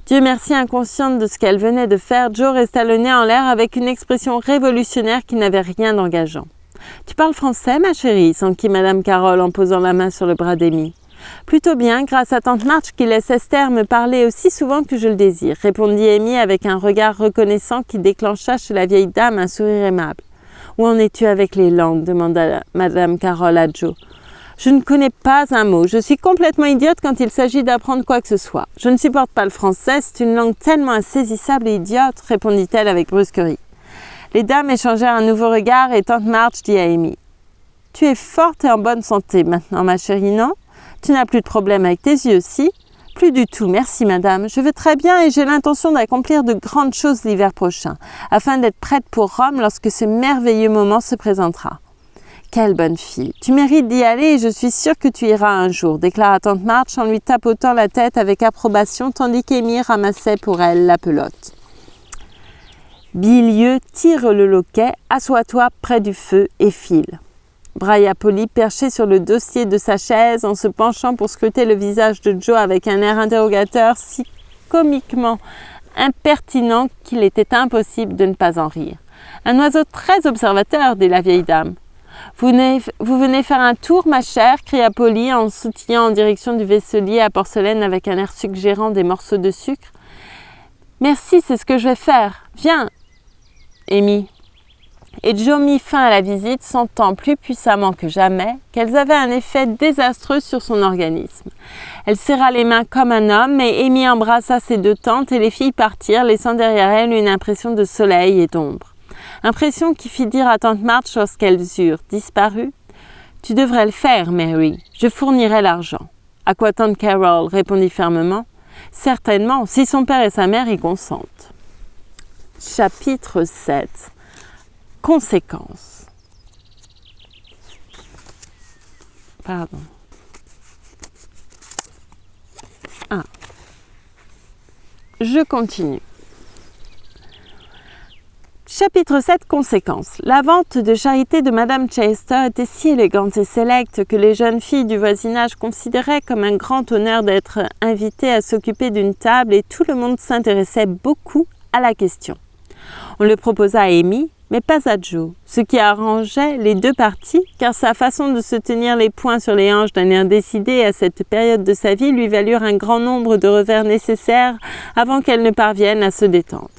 Dieu merci, inconsciente de ce qu'elle venait de faire, Joe resta le nez en l'air avec une expression révolutionnaire qui n'avait rien d'engageant. « Tu parles français, ma chérie ?» s'enquit Madame Carol en posant la main sur le bras d'Amy. « Plutôt bien, grâce à tante March qui laisse Esther me parler aussi souvent que je le désire », répondit Amy avec un regard reconnaissant qui déclencha chez la vieille dame un sourire aimable. « Où en es-tu avec les langues ?» demanda Madame Carol à Joe. « Je ne connais pas un mot. Je suis complètement idiote quand il s'agit d'apprendre quoi que ce soit. Je ne supporte pas le français, c'est une langue tellement insaisissable et idiote, répondit-elle avec brusquerie. Les dames échangèrent un nouveau regard et tante March dit à Amy « Tu es forte et en bonne santé maintenant, ma chérie, non? Tu n'as plus de problème avec tes yeux, si? » « Plus du tout, merci madame. Je vais très bien et j'ai l'intention d'accomplir de grandes choses l'hiver prochain, afin d'être prête pour Rome lorsque ce merveilleux moment se présentera. » « Quelle bonne fille! Tu mérites d'y aller et je suis sûre que tu iras un jour, déclara tante March en lui tapotant la tête avec approbation tandis qu'Amy ramassait pour elle la pelote. Bilieux, tire le loquet, assois-toi près du feu et file. Brailla Polly, perché sur le dossier de sa chaise en se penchant pour scruter le visage de Joe avec un air interrogateur si comiquement impertinent qu'il était impossible de ne pas en rire. « Un oiseau très observateur, dit la vieille dame. « Vous venez faire un tour, ma chère ?» cria Polly en sautillant en direction du vaisselier à porcelaine avec un air suggérant des morceaux de sucre. « Merci, c'est ce que je vais faire. Viens !» Amy. Et Joe mit fin à la visite, sentant plus puissamment que jamais qu'elles avaient un effet désastreux sur son organisme. Elle serra les mains comme un homme, mais Amy embrassa ses deux tantes et les filles partirent, laissant derrière elles une impression de soleil et d'ombre. Impression qui fit dire à tante March lorsqu'elles eurent disparu « Tu devrais le faire, Mary, je fournirai l'argent. » À quoi tante Carol répondit fermement « Certainement, si son père et sa mère y consentent. » Chapitre 7. Conséquences. Pardon. Je continue. Chapitre 7. Conséquences. La vente de charité de Madame Chester était si élégante et sélecte que les jeunes filles du voisinage considéraient comme un grand honneur d'être invitées à s'occuper d'une table et tout le monde s'intéressait beaucoup à la question. On le proposa à Amy, mais pas à Joe, ce qui arrangeait les deux parties, car sa façon de se tenir les poings sur les hanches d'un air décidé à cette période de sa vie lui valurent un grand nombre de revers nécessaires avant qu'elle ne parvienne à se détendre.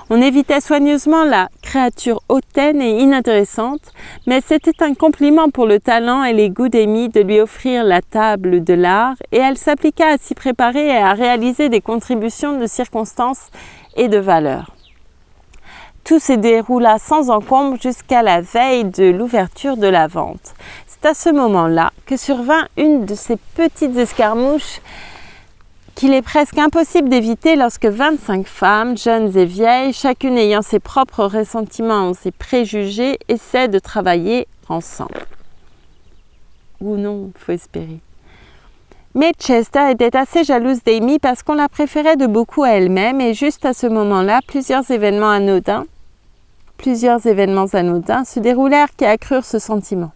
On évitait soigneusement la créature hautaine et inintéressante, mais c'était un compliment pour le talent et les goûts d'Amy de lui offrir la table de l'art, et elle s'appliqua à s'y préparer et à réaliser des contributions de circonstance et de valeur. Tout se déroula sans encombre jusqu'à la veille de l'ouverture de la vente. C'est à ce moment-là que survint une de ces petites escarmouches qu'il est presque impossible d'éviter lorsque 25 femmes, jeunes et vieilles, chacune ayant ses propres ressentiments, ses préjugés, essaient de travailler ensemble. Ou non, faut espérer. Mais Chester était assez jalouse d'Amy parce qu'on la préférait de beaucoup à elle-même et juste à ce moment-là, plusieurs événements anodins se déroulèrent qui accrurent ce sentiment.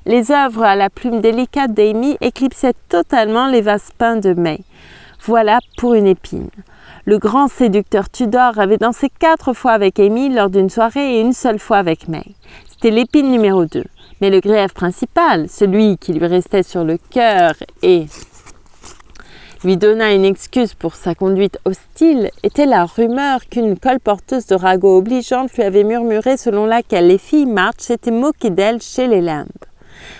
Les œuvres à la plume délicate d'Amy éclipsaient totalement les vases peints de May. Voilà pour une épine. Le grand séducteur Tudor avait dansé 4 fois avec Amy lors d'une soirée et une seule fois avec May. C'était l'épine numéro 2. Mais le grief principal, celui qui lui restait sur le cœur et lui donna une excuse pour sa conduite hostile, était la rumeur qu'une colporteuse de ragots obligeante lui avait murmuré selon laquelle les filles March s'étaient moquées d'elle chez les Lamb.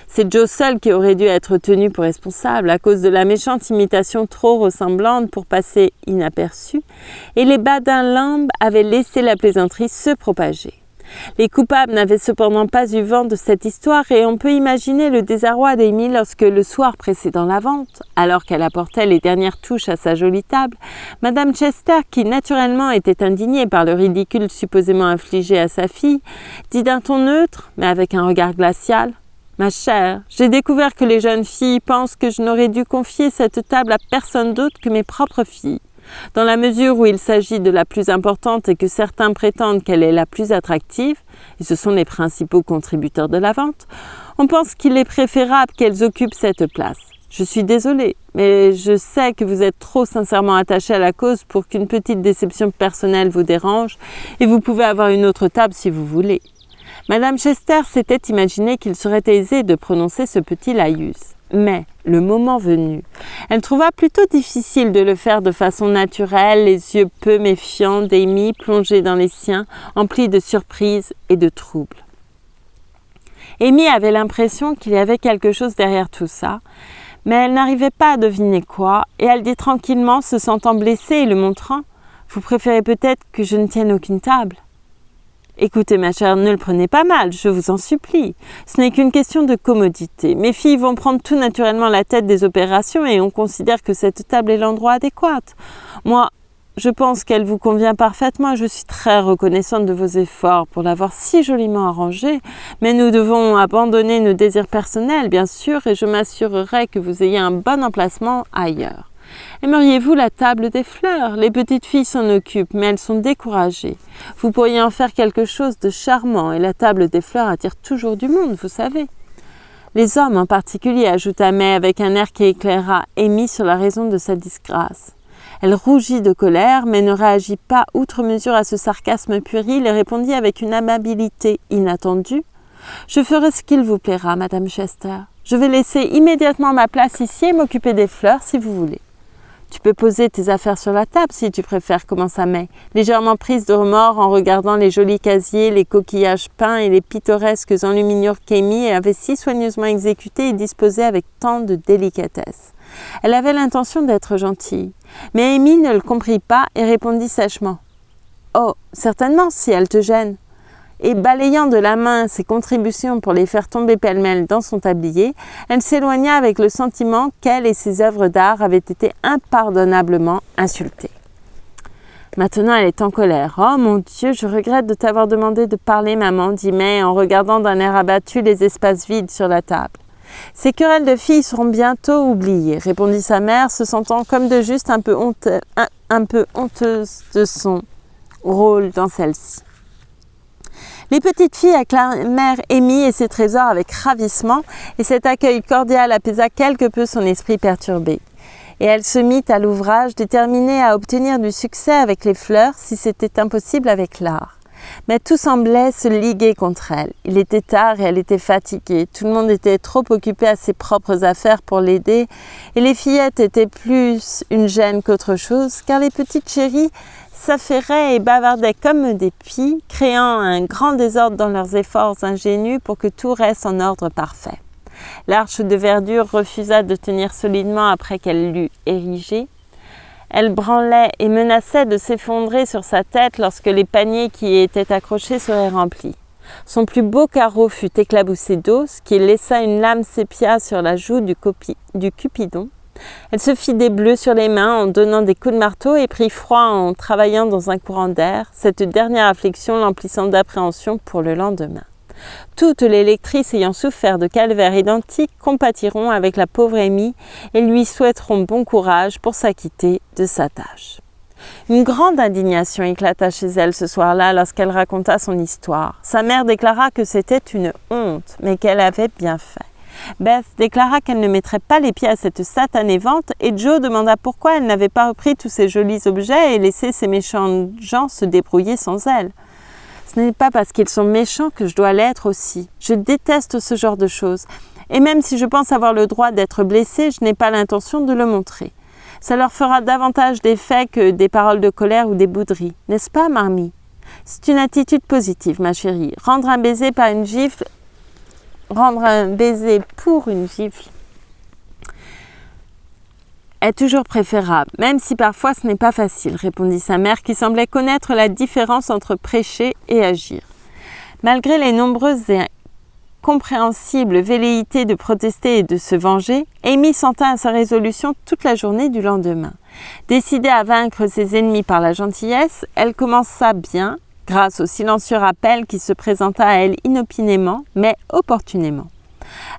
C'est Joe seul qui aurait dû être tenu pour responsable à cause de la méchante imitation trop ressemblante pour passer inaperçue, et les badins Lamb avaient laissé la plaisanterie se propager. Les coupables n'avaient cependant pas eu vent de cette histoire et on peut imaginer le désarroi d'Amy lorsque, le soir précédant la vente, alors qu'elle apportait les dernières touches à sa jolie table, Madame Chester, qui naturellement était indignée par le ridicule supposément infligé à sa fille, dit d'un ton neutre, mais avec un regard glacial « Ma chère, j'ai découvert que les jeunes filles pensent que je n'aurais dû confier cette table à personne d'autre que mes propres filles. Dans la mesure où il s'agit de la plus importante et que certains prétendent qu'elle est la plus attractive, et ce sont les principaux contributeurs de la vente, on pense qu'il est préférable qu'elles occupent cette place. Je suis désolée, mais je sais que vous êtes trop sincèrement attachée à la cause pour qu'une petite déception personnelle vous dérange, et vous pouvez avoir une autre table si vous voulez. » Madame Chester s'était imaginé qu'il serait aisé de prononcer ce petit laïus. Mais, le moment venu, elle trouva plutôt difficile de le faire de façon naturelle, les yeux peu méfiants d'Amy plongés dans les siens, emplis de surprise et de trouble. Amy avait l'impression qu'il y avait quelque chose derrière tout ça, mais elle n'arrivait pas à deviner quoi, et elle dit tranquillement, se sentant blessée et le montrant « Vous préférez peut-être que je ne tienne aucune table ?» Écoutez, ma chère, ne le prenez pas mal, je vous en supplie. Ce n'est qu'une question de commodité. Mes filles vont prendre tout naturellement la tête des opérations et on considère que cette table est l'endroit adéquat. Moi, je pense qu'elle vous convient parfaitement et je suis très reconnaissante de vos efforts pour l'avoir si joliment arrangée. Mais nous devons abandonner nos désirs personnels, bien sûr, et je m'assurerai que vous ayez un bon emplacement ailleurs. Aimeriez-vous la table des fleurs? Les petites filles s'en occupent, mais elles sont découragées. Vous pourriez en faire quelque chose de charmant, et la table des fleurs attire toujours du monde, vous savez. Les hommes en particulier, ajouta May avec un air qui éclaira Amy sur la raison de sa disgrâce. Elle rougit de colère, mais ne réagit pas outre mesure à ce sarcasme puéril et répondit avec une amabilité inattendue. « Je ferai ce qu'il vous plaira, Madame Chester. Je vais laisser immédiatement ma place ici et m'occuper des fleurs si vous voulez. » « Tu peux poser tes affaires sur la table si tu préfères, commença May, légèrement prise de remords en regardant les jolis casiers, les coquillages peints et les pittoresques enluminures qu'Amy avait si soigneusement exécutées et disposées avec tant de délicatesse. Elle avait l'intention d'être gentille, mais Amy ne le comprit pas et répondit sèchement. « Oh, certainement, si elle te gêne. » et balayant de la main ses contributions pour les faire tomber pêle-mêle dans son tablier, elle s'éloigna avec le sentiment qu'elle et ses œuvres d'art avaient été impardonnablement insultées. Maintenant, elle est en colère. « Oh mon Dieu, je regrette de t'avoir demandé de parler, maman, » dit May en regardant d'un air abattu les espaces vides sur la table. « Ces querelles de filles seront bientôt oubliées, » répondit sa mère, se sentant comme de juste un peu honteuse de son rôle dans celle-ci. Les petites filles acclamèrent Amy et ses trésors avec ravissement, et cet accueil cordial apaisa quelque peu son esprit perturbé. Et elle se mit à l'ouvrage, déterminée à obtenir du succès avec les fleurs si c'était impossible avec l'art. Mais tout semblait se liguer contre elle. Il était tard et elle était fatiguée. Tout le monde était trop occupé à ses propres affaires pour l'aider, et les fillettes étaient plus une gêne qu'autre chose, car les petites chéries s'affairaient et bavardaient comme des pies, créant un grand désordre dans leurs efforts ingénus pour que tout reste en ordre parfait. L'arche de verdure refusa de tenir solidement après qu'elle l'eut érigée. Elle branlait et menaçait de s'effondrer sur sa tête lorsque les paniers qui y étaient accrochés seraient remplis. Son plus beau carreau fut éclaboussé d'eau, ce qui laissa une lame sépia sur la joue du Cupidon. Elle se fit des bleus sur les mains en donnant des coups de marteau et prit froid en travaillant dans un courant d'air, cette dernière affliction l'emplissant d'appréhension pour le lendemain. Toutes les lectrices ayant souffert de calvaires identiques compatiront avec la pauvre Amy et lui souhaiteront bon courage pour s'acquitter de sa tâche. Une grande indignation éclata chez elle ce soir-là lorsqu'elle raconta son histoire. Sa mère déclara que c'était une honte, mais qu'elle avait bien fait. Beth déclara qu'elle ne mettrait pas les pieds à cette satanée vente et Joe demanda pourquoi elle n'avait pas repris tous ces jolis objets et laissé ces méchants gens se débrouiller sans elle. Ce n'est pas parce qu'ils sont méchants que je dois l'être aussi. Je déteste ce genre de choses. Et même si je pense avoir le droit d'être blessée, je n'ai pas l'intention de le montrer. Ça leur fera davantage d'effet que des paroles de colère ou des bouderies. N'est-ce pas, Marmie? C'est une attitude positive, ma chérie. Rendre un baiser pour une gifle est toujours préférable, même si parfois ce n'est pas facile, répondit sa mère qui semblait connaître la différence entre prêcher et agir. Malgré les nombreuses et compréhensibles velléités de protester et de se venger, Amy s'en tint à sa résolution toute la journée du lendemain. Décidée à vaincre ses ennemis par la gentillesse, elle commença bien, grâce au silencieux rappel qui se présenta à elle inopinément, mais opportunément.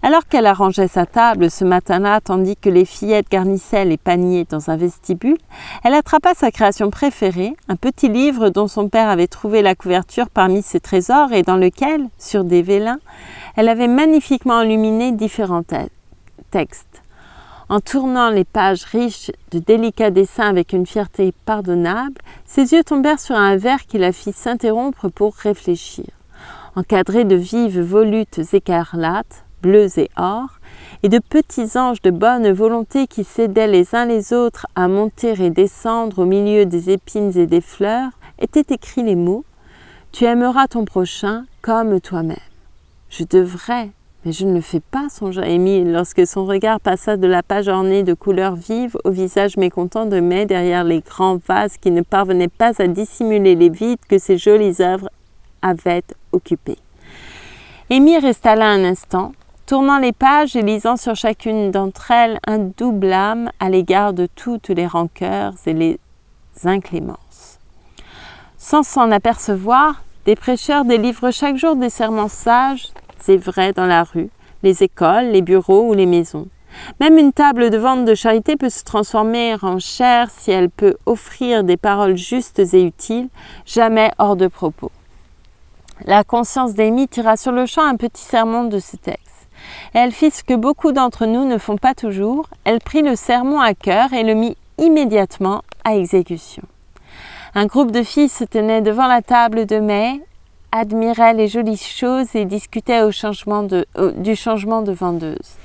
Alors qu'elle arrangeait sa table ce matin-là, tandis que les fillettes garnissaient les paniers dans un vestibule, elle attrapa sa création préférée, un petit livre dont son père avait trouvé la couverture parmi ses trésors et dans lequel, sur des vélins, elle avait magnifiquement illuminé différents textes. En tournant les pages riches de délicats dessins avec une fierté pardonnable, ses yeux tombèrent sur un vers qui la fit s'interrompre pour réfléchir. Encadré de vives volutes écarlates, bleues et or, et de petits anges de bonne volonté qui s'aidaient les uns les autres à monter et descendre au milieu des épines et des fleurs, étaient écrits les mots « Tu aimeras ton prochain comme toi-même ». Je devrais, mais je ne le fais pas, songea Amy, lorsque son regard passa de la page ornée de couleurs vives au visage mécontent de May derrière les grands vases qui ne parvenaient pas à dissimuler les vides que ses jolies œuvres avaient occupés. Amy resta là un instant, tournant les pages et lisant sur chacune d'entre elles un doux blâme à l'égard de toutes les rancœurs et les inclémences. Sans s'en apercevoir, des prêcheurs délivrent chaque jour des sermons sages et vrais dans la rue, les écoles, les bureaux ou les maisons. Même une table de vente de charité peut se transformer en chair si elle peut offrir des paroles justes et utiles, jamais hors de propos. La conscience d'Amy tira sur le champ un petit sermon de ce texte. Et elle fit ce que beaucoup d'entre nous ne font pas toujours, elle prit le sermon à cœur et le mit immédiatement à exécution. Un groupe de filles se tenait devant la table de May, admirait les jolies choses et discutait du changement de vendeuse.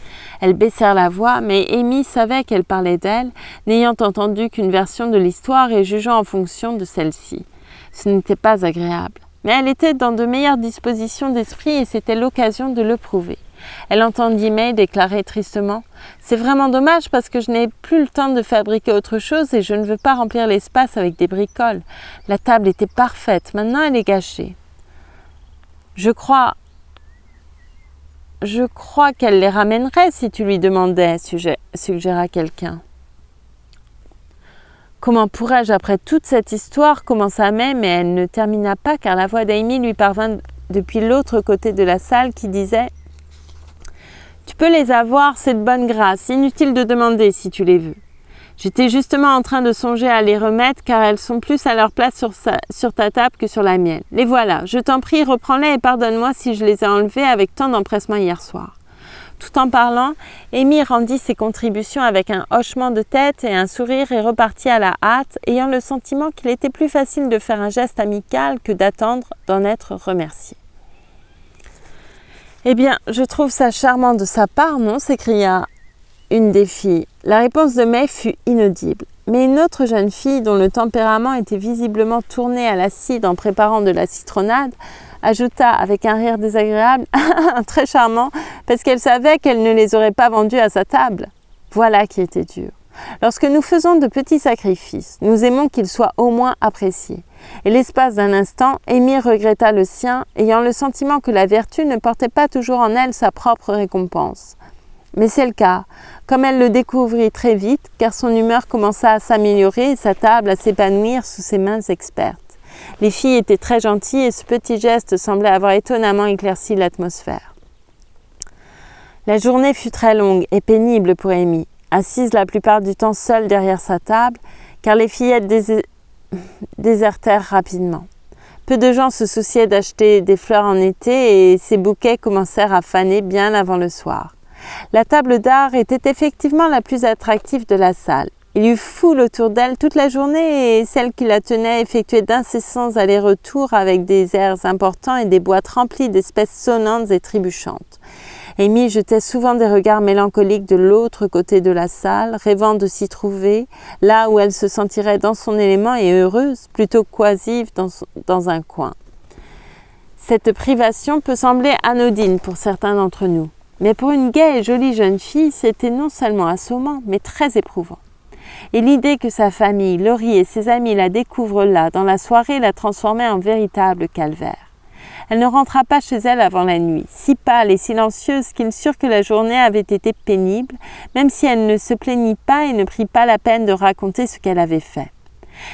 Elles baissèrent la voix, mais Amy savait qu'elle parlait d'elle, n'ayant entendu qu'une version de l'histoire et jugeant en fonction de celle-ci. Ce n'était pas agréable, mais elle était dans de meilleures dispositions d'esprit et c'était l'occasion de le prouver. Elle entendit May déclarer tristement « C'est vraiment dommage parce que je n'ai plus le temps de fabriquer autre chose et je ne veux pas remplir l'espace avec des bricoles. La table était parfaite, maintenant elle est gâchée. » Je crois qu'elle les ramènerait si tu lui demandais, suggéra quelqu'un. Comment pourrais-je, après toute cette histoire, commença May, mais elle ne termina pas car la voix d'Amy lui parvint depuis l'autre côté de la salle qui disait « Tu peux les avoir, c'est de bonne grâce, inutile de demander si tu les veux. J'étais justement en train de songer à les remettre car elles sont plus à leur place sur ta table que sur la mienne. Les voilà, je t'en prie, reprends-les et pardonne-moi si je les ai enlevées avec tant d'empressement hier soir. » Tout en parlant, Amy rendit ses contributions avec un hochement de tête et un sourire et repartit à la hâte, ayant le sentiment qu'il était plus facile de faire un geste amical que d'attendre d'en être remercié. « Eh bien, je trouve ça charmant de sa part, non ?» s'écria une des filles. La réponse de May fut inaudible, mais une autre jeune fille, dont le tempérament était visiblement tourné à l'acide en préparant de la citronnade, ajouta avec un rire désagréable « très charmant, parce qu'elle savait qu'elle ne les aurait pas vendus à sa table. » Voilà qui était dur. Lorsque nous faisons de petits sacrifices, nous aimons qu'ils soient au moins appréciés. Et l'espace d'un instant, Amy regretta le sien, ayant le sentiment que la vertu ne portait pas toujours en elle sa propre récompense. Mais c'est le cas, comme elle le découvrit très vite, car son humeur commença à s'améliorer et sa table à s'épanouir sous ses mains expertes. Les filles étaient très gentilles et ce petit geste semblait avoir étonnamment éclairci l'atmosphère. La journée fut très longue et pénible pour Amy, assise la plupart du temps seule derrière sa table, car les fillettes désertèrent rapidement. Peu de gens se souciaient d'acheter des fleurs en été et ces bouquets commencèrent à faner bien avant le soir. La table d'art était effectivement la plus attractive de la salle. Il y eut foule autour d'elle toute la journée et celle qui la tenait effectuait d'incessants allers-retours avec des airs importants et des boîtes remplies d'espèces sonnantes et trébuchantes. Amy jetait souvent des regards mélancoliques de l'autre côté de la salle, rêvant de s'y trouver, là où elle se sentirait dans son élément et heureuse, plutôt qu'oisive dans un coin. Cette privation peut sembler anodine pour certains d'entre nous, mais pour une gaie et jolie jeune fille, c'était non seulement assommant, mais très éprouvant. Et l'idée que sa famille, Laurie et ses amis la découvrent là, dans la soirée, la transformait en véritable calvaire. Elle ne rentra pas chez elle avant la nuit, si pâle et silencieuse qu'ils surent que la journée avait été pénible, même si elle ne se plaignit pas et ne prit pas la peine de raconter ce qu'elle avait fait.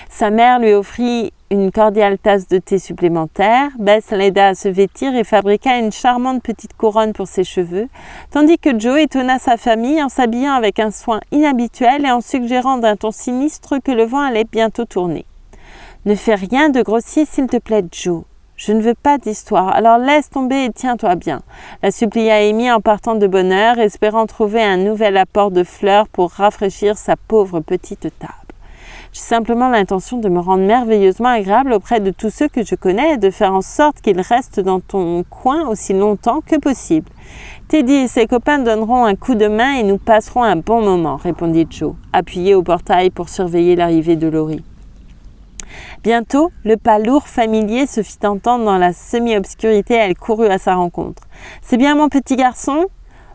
Sa mère lui offrit une cordiale tasse de thé supplémentaire, Bess l'aida à se vêtir et fabriqua une charmante petite couronne pour ses cheveux, tandis que Joe étonna sa famille en s'habillant avec un soin inhabituel et en suggérant d'un ton sinistre que le vent allait bientôt tourner. « Ne fais rien de grossier s'il te plaît, Joe. Je ne veux pas d'histoire, alors laisse tomber et tiens-toi bien, » la supplia Amy en partant de bonne heure, espérant trouver un nouvel apport de fleurs pour rafraîchir sa pauvre petite table. J'ai simplement l'intention de me rendre merveilleusement agréable auprès de tous ceux que je connais et de faire en sorte qu'ils restent dans ton coin aussi longtemps que possible. Teddy et ses copains donneront un coup de main et nous passerons un bon moment, répondit Joe, appuyé au portail pour surveiller l'arrivée de Laurie. Bientôt, le pas lourd familier se fit entendre dans la semi-obscurité et elle courut à sa rencontre. « C'est bien mon petit garçon ?»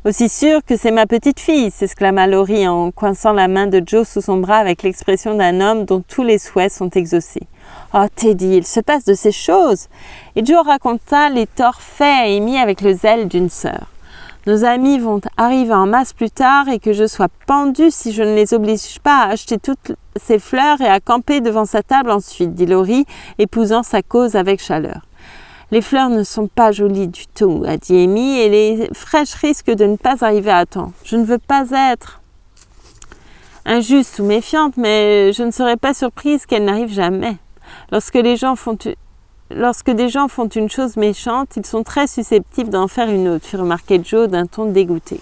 « Aussi sûr que c'est ma petite fille !» s'exclama Laurie en coinçant la main de Joe sous son bras avec l'expression d'un homme dont tous les souhaits sont exaucés. « Oh Teddy, il se passe de ces choses !» Et Joe raconta les torts faits à Amy avec le zèle d'une sœur. « Nos amis vont arriver en masse plus tard et que je sois pendue si je ne les oblige pas à acheter toutes ces fleurs et à camper devant sa table ensuite, dit Laurie, épousant sa cause avec chaleur. Les fleurs ne sont pas jolies du tout, a dit Amy, et les fraîches risquent de ne pas arriver à temps. Je ne veux pas être injuste ou méfiante, mais je ne serais pas surprise qu'elle n'arrive jamais. Lorsque des gens font une chose méchante, ils sont très susceptibles d'en faire une autre, fit remarquer Joe d'un ton dégoûté.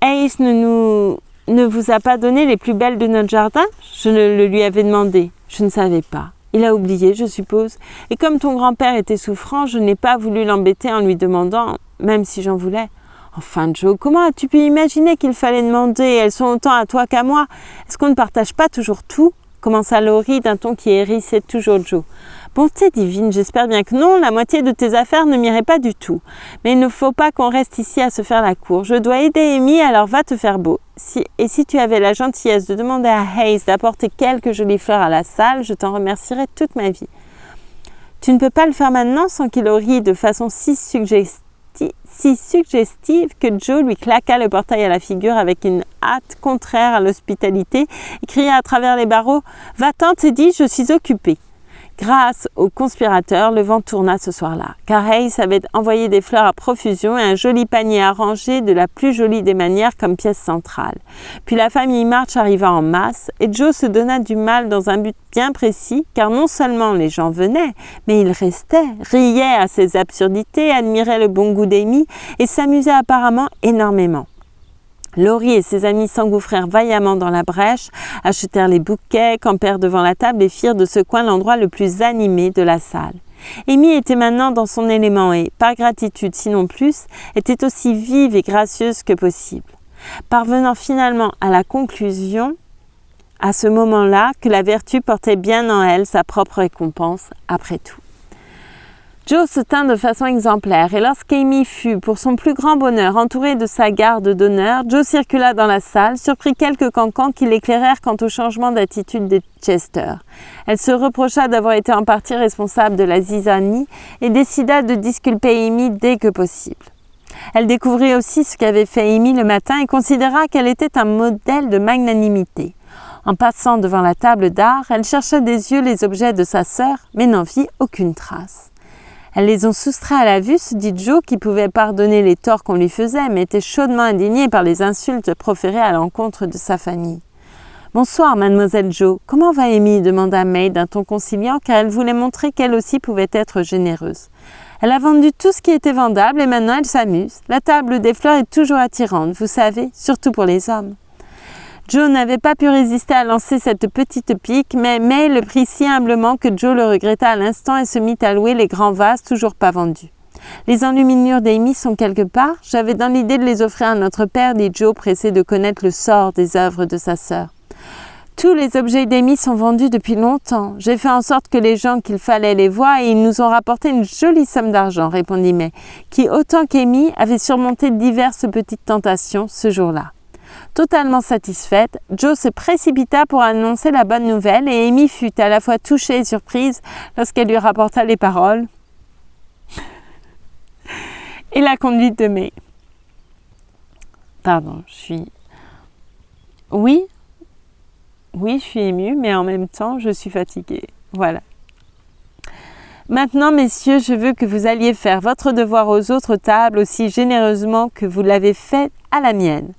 Ace ne vous a pas donné les plus belles de notre jardin ? Je le lui avais demandé. Je ne savais pas. Il a oublié, je suppose. Et comme ton grand-père était souffrant, je n'ai pas voulu l'embêter en lui demandant, même si j'en voulais. Enfin, Joe, comment as-tu pu imaginer qu'il fallait demander ? Elles sont autant à toi qu'à moi. Est-ce qu'on ne partage pas toujours tout ? Commença Laurie d'un ton qui hérissait toujours Joe. Bonté divine, j'espère bien que non, la moitié de tes affaires ne m'irait pas du tout. Mais il ne faut pas qu'on reste ici à se faire la cour. Je dois aider Amy, alors va te faire beau. Si tu avais la gentillesse de demander à Hayes d'apporter quelques jolies fleurs à la salle, je t'en remercierais toute ma vie. Tu ne peux pas le faire maintenant sans qu'il rit de façon si suggestive que Joe lui claqua le portail à la figure avec une hâte contraire à l'hospitalité et cria à travers les barreaux « Va-t'en, Teddy, je suis occupé !» Grâce au conspirateur, le vent tourna ce soir-là, car Hayes avait envoyé des fleurs à profusion et un joli panier arrangé de la plus jolie des manières comme pièce centrale. Puis la famille March arriva en masse et Joe se donna du mal dans un but bien précis, car non seulement les gens venaient, mais ils restaient, riaient à ses absurdités, admiraient le bon goût d'Amy et s'amusaient apparemment énormément. Laurie et ses amis s'engouffrèrent vaillamment dans la brèche, achetèrent les bouquets, campèrent devant la table et firent de ce coin l'endroit le plus animé de la salle. Amy était maintenant dans son élément et, par gratitude sinon plus, était aussi vive et gracieuse que possible. Parvenant finalement à la conclusion, à ce moment-là, que la vertu portait bien en elle sa propre récompense après tout. Joe se tint de façon exemplaire et lorsqu'Amy fut, pour son plus grand bonheur, entourée de sa garde d'honneur, Joe circula dans la salle, surprit quelques cancans qui l'éclairèrent quant au changement d'attitude de Chester. Elle se reprocha d'avoir été en partie responsable de la zizanie et décida de disculper Amy dès que possible. Elle découvrit aussi ce qu'avait fait Amy le matin et considéra qu'elle était un modèle de magnanimité. En passant devant la table d'art, elle chercha des yeux les objets de sa sœur, mais n'en vit aucune trace. Elles les ont soustraits à la vue, se dit Joe, qui pouvait pardonner les torts qu'on lui faisait, mais était chaudement indigné par les insultes proférées à l'encontre de sa famille. « Bonsoir, mademoiselle Joe. Comment va Amy ?» demanda May d'un ton conciliant, car elle voulait montrer qu'elle aussi pouvait être généreuse. Elle a vendu tout ce qui était vendable et maintenant elle s'amuse. La table des fleurs est toujours attirante, vous savez, surtout pour les hommes. Joe n'avait pas pu résister à lancer cette petite pique, mais May le prit si humblement que Joe le regretta à l'instant et se mit à louer les grands vases toujours pas vendus. « Les enluminures d'Amy sont quelque part. J'avais dans l'idée de les offrir à notre père, dit Joe, pressé de connaître le sort des œuvres de sa sœur. Tous les objets d'Amy sont vendus depuis longtemps. J'ai fait en sorte que les gens qu'il fallait les voient et ils nous ont rapporté une jolie somme d'argent, répondit May, qui, autant qu'Amy, avait surmonté diverses petites tentations ce jour-là. Totalement satisfaite, Joe se précipita pour annoncer la bonne nouvelle et Amy fut à la fois touchée et surprise lorsqu'elle lui rapporta les paroles et la conduite de May. Oui, je suis émue, mais en même temps, je suis fatiguée. Voilà. Maintenant, messieurs, je veux que vous alliez faire votre devoir aux autres tables aussi généreusement que vous l'avez fait à la mienne.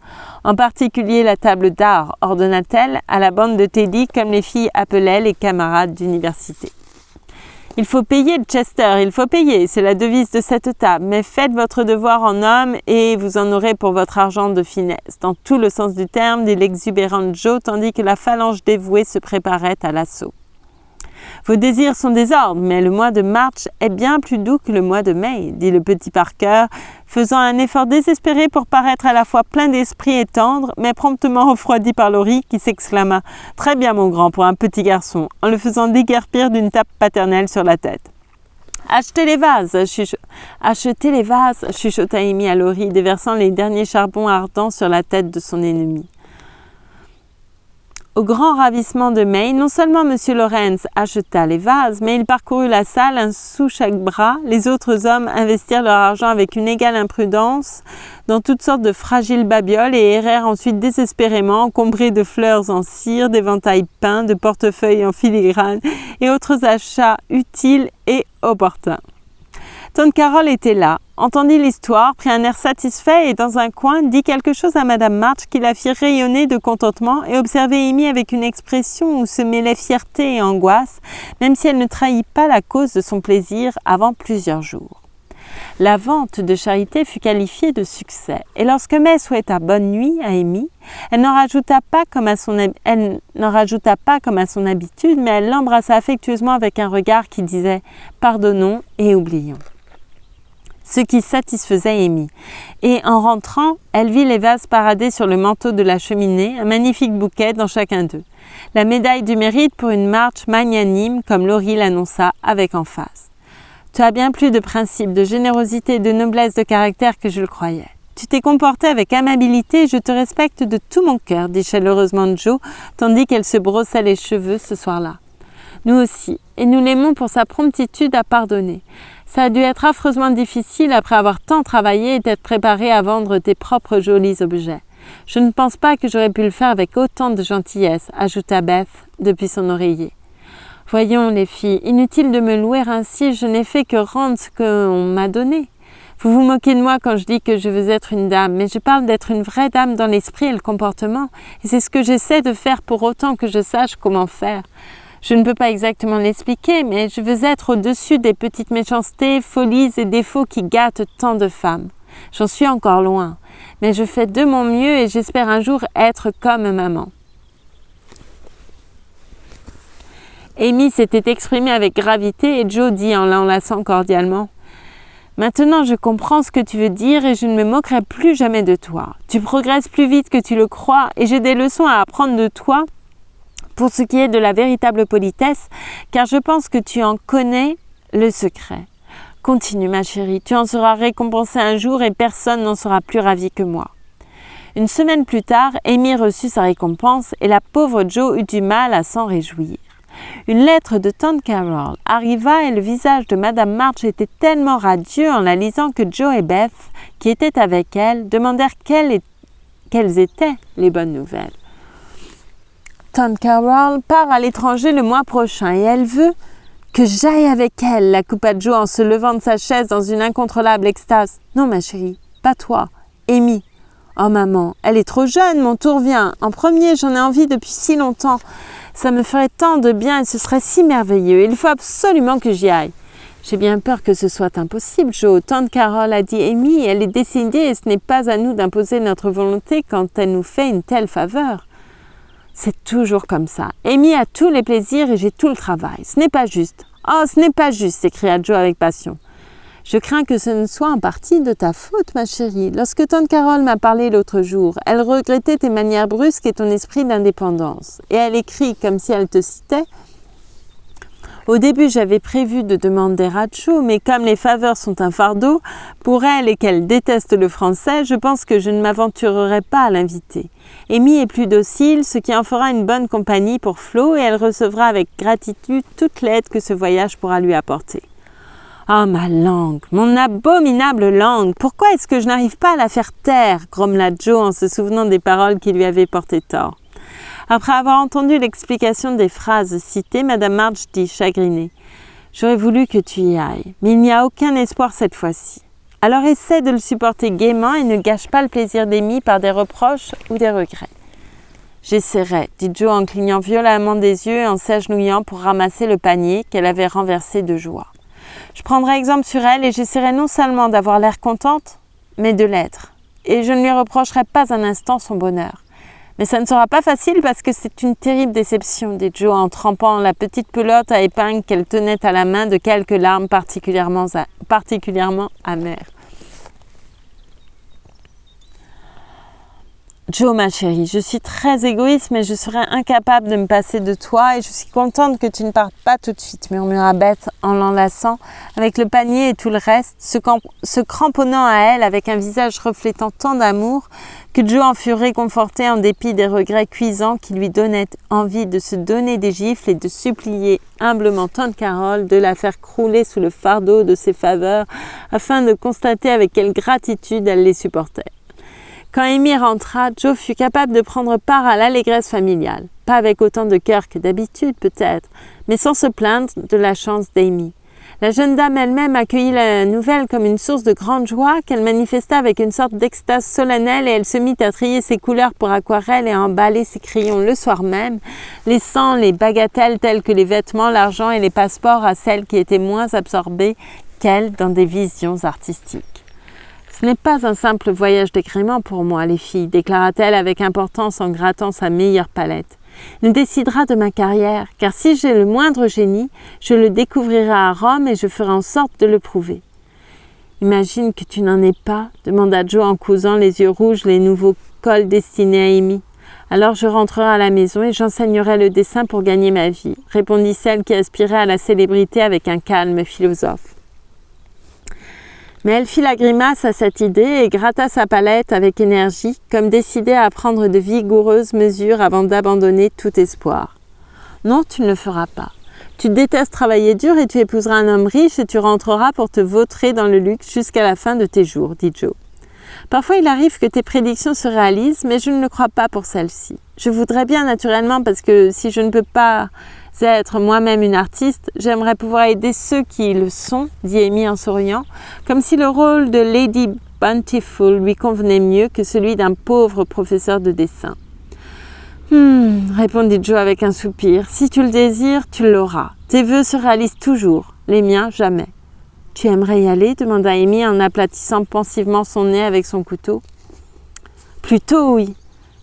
En particulier la table d'art, ordonna-t-elle à la bande de Teddy, comme les filles appelaient les camarades d'université. Il faut payer, Chester, il faut payer, c'est la devise de cette table, mais faites votre devoir en homme et vous en aurez pour votre argent de finesse, dans tout le sens du terme, dit l'exubérante Joe, tandis que la phalange dévouée se préparait à l'assaut. Vos désirs sont des ordres, mais le mois de March est bien plus doux que le mois de mai, dit le petit Parker, faisant un effort désespéré pour paraître à la fois plein d'esprit et tendre, mais promptement refroidi par Laurie qui s'exclama « Très bien, mon grand, pour un petit garçon », en le faisant déguerpir d'une tape paternelle sur la tête. « Achetez les vases !» chuchota Amy à Laurie, déversant les derniers charbons ardents sur la tête de son ennemi. Au grand ravissement de May, non seulement M. Lawrence acheta les vases, mais il parcourut la salle, un sous chaque bras. Les autres hommes investirent leur argent avec une égale imprudence dans toutes sortes de fragiles babioles et errèrent ensuite désespérément, encombrés de fleurs en cire, d'éventails peints, de portefeuilles en filigrane et autres achats utiles et opportuns. Tante Carole était là, entendit l'histoire, prit un air satisfait et dans un coin dit quelque chose à Madame March qui la fit rayonner de contentement et observait Amy avec une expression où se mêlaient fierté et angoisse, même si elle ne trahit pas la cause de son plaisir avant plusieurs jours. La vente de charité fut qualifiée de succès et lorsque May souhaita bonne nuit à Amy, elle n'en rajouta pas comme à son habitude, mais elle l'embrassa affectueusement avec un regard qui disait « Pardonnons et oublions ». Ce qui satisfaisait Amy. Et en rentrant, elle vit les vases parader sur le manteau de la cheminée, un magnifique bouquet dans chacun d'eux. La médaille du mérite pour une marche magnanime, comme Laurie l'annonça avec emphase. « Tu as bien plus de principes, de générosité et de noblesse de caractère que je le croyais. Tu t'es comporté avec amabilité et je te respecte de tout mon cœur, dit chaleureusement Joe, tandis qu'elle se brossait les cheveux ce soir-là. Nous aussi, et nous l'aimons pour sa promptitude à pardonner. Ça a dû être affreusement difficile après avoir tant travaillé et d'être préparé à vendre tes propres jolis objets. Je ne pense pas que j'aurais pu le faire avec autant de gentillesse, ajouta Beth depuis son oreiller. Voyons les filles, inutile de me louer ainsi, je n'ai fait que rendre ce qu'on m'a donné. Vous vous moquez de moi quand je dis que je veux être une dame, mais je parle d'être une vraie dame dans l'esprit et le comportement, et c'est ce que j'essaie de faire pour autant que je sache comment faire. Je ne peux pas exactement l'expliquer, mais je veux être au-dessus des petites méchancetés, folies et défauts qui gâtent tant de femmes. J'en suis encore loin, mais je fais de mon mieux et j'espère un jour être comme maman. Amy s'était exprimée avec gravité et Joe dit en l'enlaçant cordialement « Maintenant je comprends ce que tu veux dire et je ne me moquerai plus jamais de toi. Tu progresses plus vite que tu le crois et j'ai des leçons à apprendre de toi pour ce qui est de la véritable politesse, car je pense que tu en connais le secret. Continue ma chérie, tu en seras récompensée un jour et personne n'en sera plus ravi que moi. » Une semaine plus tard, Amy reçut sa récompense et la pauvre Joe eut du mal à s'en réjouir. Une lettre de tante Carol arriva et le visage de Madame March était tellement radieux en la lisant que Joe et Beth, qui étaient avec elle, demandèrent quelles étaient les bonnes nouvelles. « Tante Carol part à l'étranger le mois prochain et elle veut que j'aille avec elle, » la coupa Joe en se levant de sa chaise dans une incontrôlable extase. « Non ma chérie, pas toi, Amy. » « Oh maman, elle est trop jeune, mon tour vient. En premier, j'en ai envie depuis si longtemps. Ça me ferait tant de bien et ce serait si merveilleux. Il faut absolument que j'y aille. » « J'ai bien peur que ce soit impossible, Joe. Tante Carol a dit Amy, elle est décidée et ce n'est pas à nous d'imposer notre volonté quand elle nous fait une telle faveur. » « C'est toujours comme ça. Amy a tous les plaisirs et j'ai tout le travail. Ce n'est pas juste. »« Oh, ce n'est pas juste, » s'écria Joe avec passion. « Je crains que ce ne soit en partie de ta faute, ma chérie. Lorsque tante Carol m'a parlé l'autre jour, elle regrettait tes manières brusques et ton esprit d'indépendance. Et elle écrit comme si elle te citait. Au début, j'avais prévu de demander à Joe, mais comme les faveurs sont un fardeau pour elle et qu'elle déteste le français, je pense que je ne m'aventurerai pas à l'inviter. Amy est plus docile, ce qui en fera une bonne compagnie pour Flo et elle recevra avec gratitude toute l'aide que ce voyage pourra lui apporter. Ah, ma langue, mon abominable langue, pourquoi est-ce que je n'arrive pas à la faire taire, grommela Joe en se souvenant des paroles qui lui avaient porté tort. Après avoir entendu l'explication des phrases citées, Madame March dit chagrinée « J'aurais voulu que tu y ailles, mais il n'y a aucun espoir cette fois-ci. Alors essaie de le supporter gaiement et ne gâche pas le plaisir d'Amy par des reproches ou des regrets. » « J'essaierai, » dit Joe en clignant violemment des yeux et en s'agenouillant pour ramasser le panier qu'elle avait renversé de joie. Je prendrai exemple sur elle et j'essaierai non seulement d'avoir l'air contente, mais de l'être. Et je ne lui reprocherai pas un instant son bonheur. Mais ça ne sera pas facile parce que c'est une terrible déception, dit Joe en trempant la petite pelote à épingle qu'elle tenait à la main de quelques larmes particulièrement amères. Joe, ma chérie, je suis très égoïste, mais je serais incapable de me passer de toi et je suis contente que tu ne partes pas tout de suite, murmura Beth en l'enlaçant avec le panier et tout le reste, se cramponnant à elle avec un visage reflétant tant d'amour que Joe en fut réconforté en dépit des regrets cuisants qui lui donnaient envie de se donner des gifles et de supplier humblement tante Carol de la faire crouler sous le fardeau de ses faveurs afin de constater avec quelle gratitude elle les supportait. Quand Amy rentra, Joe fut capable de prendre part à l'allégresse familiale. Pas avec autant de cœur que d'habitude peut-être, mais sans se plaindre de la chance d'Amy. La jeune dame elle-même accueillit la nouvelle comme une source de grande joie qu'elle manifesta avec une sorte d'extase solennelle et elle se mit à trier ses couleurs pour aquarelle et à emballer ses crayons le soir même, laissant les bagatelles telles que les vêtements, l'argent et les passeports à celles qui étaient moins absorbées qu'elle dans des visions artistiques. « Ce n'est pas un simple voyage d'agrément pour moi, les filles, » déclara-t-elle avec importance en grattant sa meilleure palette. « Il décidera de ma carrière, car si j'ai le moindre génie, je le découvrirai à Rome et je ferai en sorte de le prouver. »« Imagine que tu n'en es pas, » demanda Joe en cousant les yeux rouges les nouveaux cols destinés à Amy. « Alors je rentrerai à la maison et j'enseignerai le dessin pour gagner ma vie, » répondit celle qui aspirait à la célébrité avec un calme philosophe. Mais elle fit la grimace à cette idée et gratta sa palette avec énergie, comme décidée à prendre de vigoureuses mesures avant d'abandonner tout espoir. « Non, tu ne le feras pas. Tu détestes travailler dur et tu épouseras un homme riche et tu rentreras pour te vautrer dans le luxe jusqu'à la fin de tes jours, dit Joe. Parfois, il arrive que tes prédictions se réalisent, mais je ne le crois pas pour celle-ci. Je voudrais bien naturellement parce que si je ne peux pas être moi-même une artiste, j'aimerais pouvoir aider ceux qui le sont, dit Amy en souriant, comme si le rôle de Lady Bountiful lui convenait mieux que celui d'un pauvre professeur de dessin. Répondit Joe avec un soupir. Si tu le désires, tu l'auras. Tes vœux se réalisent toujours, les miens jamais. Tu aimerais y aller demanda Amy en aplatissant pensivement son nez avec son couteau. Plutôt oui.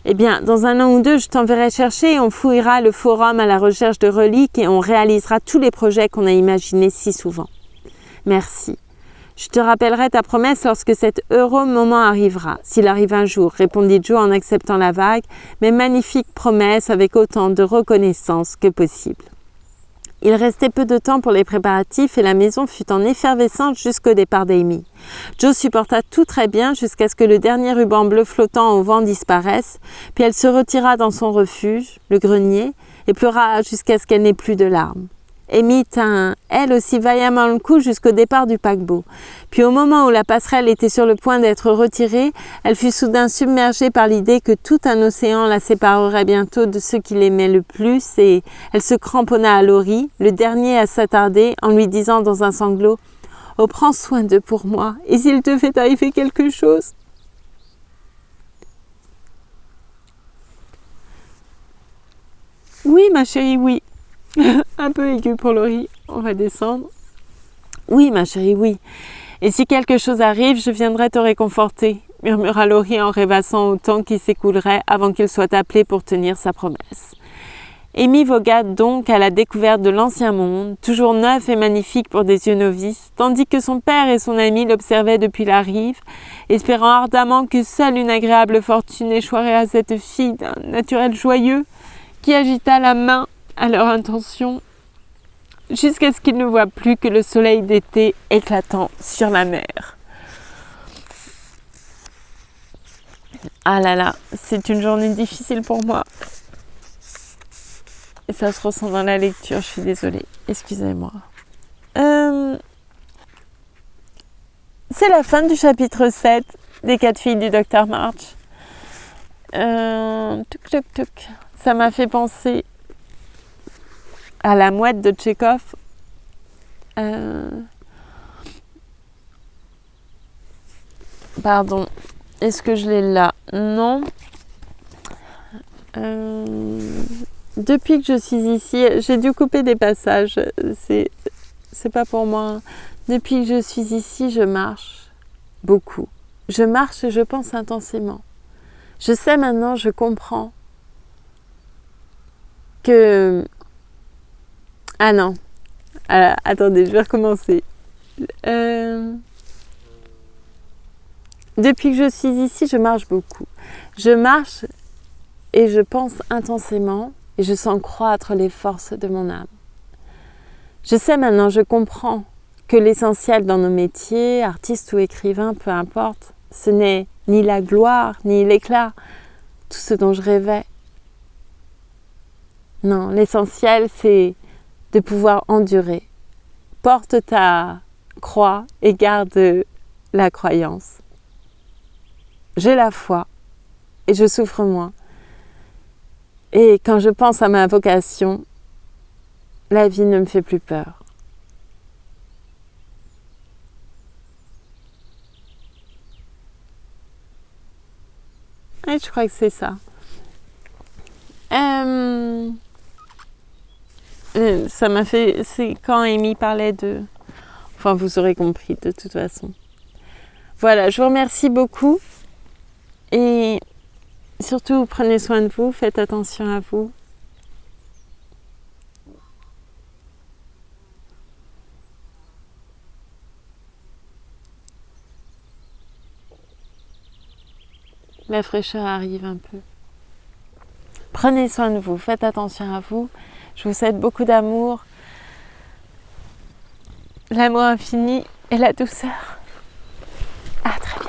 Eh bien, dans 1 an ou 2, je t'enverrai chercher et on fouillera le forum à la recherche de reliques et on réalisera tous les projets qu'on a imaginés si souvent. Merci. Je te rappellerai ta promesse lorsque cet heureux moment arrivera, s'il arrive un jour, répondit Joe en acceptant la vague, mais magnifique promesse avec autant de reconnaissance que possible. Il restait peu de temps pour les préparatifs et la maison fut en effervescence jusqu'au départ d'Amy. Joe supporta tout très bien jusqu'à ce que le dernier ruban bleu flottant au vent disparaisse, puis elle se retira dans son refuge, le grenier, et pleura jusqu'à ce qu'elle n'ait plus de larmes. Amy tint, elle aussi, vaillamment le coup jusqu'au départ du paquebot. Puis au moment où la passerelle était sur le point d'être retirée, elle fut soudain submergée par l'idée que tout un océan la séparerait bientôt de ceux qui l'aimaient le plus et elle se cramponna à Laurie, le dernier à s'attarder, en lui disant dans un sanglot « Oh, prends soin d'eux pour moi, et s'il te fait arriver quelque chose ?» « Oui, ma chérie, oui. » Un peu aigu pour Laurie, on va descendre. « Oui, ma chérie, oui. Et si quelque chose arrive, je viendrai te réconforter, » murmura Laurie en rêvassant au temps qui s'écoulerait avant qu'il soit appelé pour tenir sa promesse. Amy vogua donc à la découverte de l'ancien monde, toujours neuf et magnifique pour des yeux novices, tandis que son père et son ami l'observaient depuis la rive, espérant ardemment que seule une agréable fortune échoirait à cette fille d'un naturel joyeux, qui agita la main à leur intention, jusqu'à ce qu'ils ne voient plus que le soleil d'été éclatant sur la mer. Ah là là, c'est une journée difficile pour moi. Et ça se ressent dans la lecture, je suis désolée, excusez-moi. C'est la fin du chapitre 7 des 4 filles du Dr March. Ça m'a fait penser à la mouette de Tchekhov. Pardon, est-ce que je l'ai là? Non. Depuis que je suis ici, j'ai dû couper des passages, c'est pas pour moi. Depuis que je suis ici, je marche beaucoup. Je marche et je pense intensément. Je sais maintenant, je comprends que... Ah non, attendez, je vais recommencer. Depuis que je suis ici, je marche beaucoup. Je marche et je pense intensément. Et je sens croître les forces de mon âme. Je sais maintenant, je comprends que l'essentiel dans nos métiers, artistes ou écrivains, peu importe, ce n'est ni la gloire, ni l'éclat, tout ce dont je rêvais. Non, l'essentiel, c'est de pouvoir endurer. Porte ta croix et garde la croyance. J'ai la foi et je souffre moins. Et quand je pense à ma vocation, la vie ne me fait plus peur. Et je crois que c'est ça. Ça m'a fait... C'est quand Amy parlait de... Enfin, vous aurez compris de toute façon. Voilà, je vous remercie beaucoup. Et... surtout, prenez soin de vous, faites attention à vous. La fraîcheur arrive un peu. Prenez soin de vous, faites attention à vous. Je vous souhaite beaucoup d'amour, l'amour infini et la douceur. À très bientôt.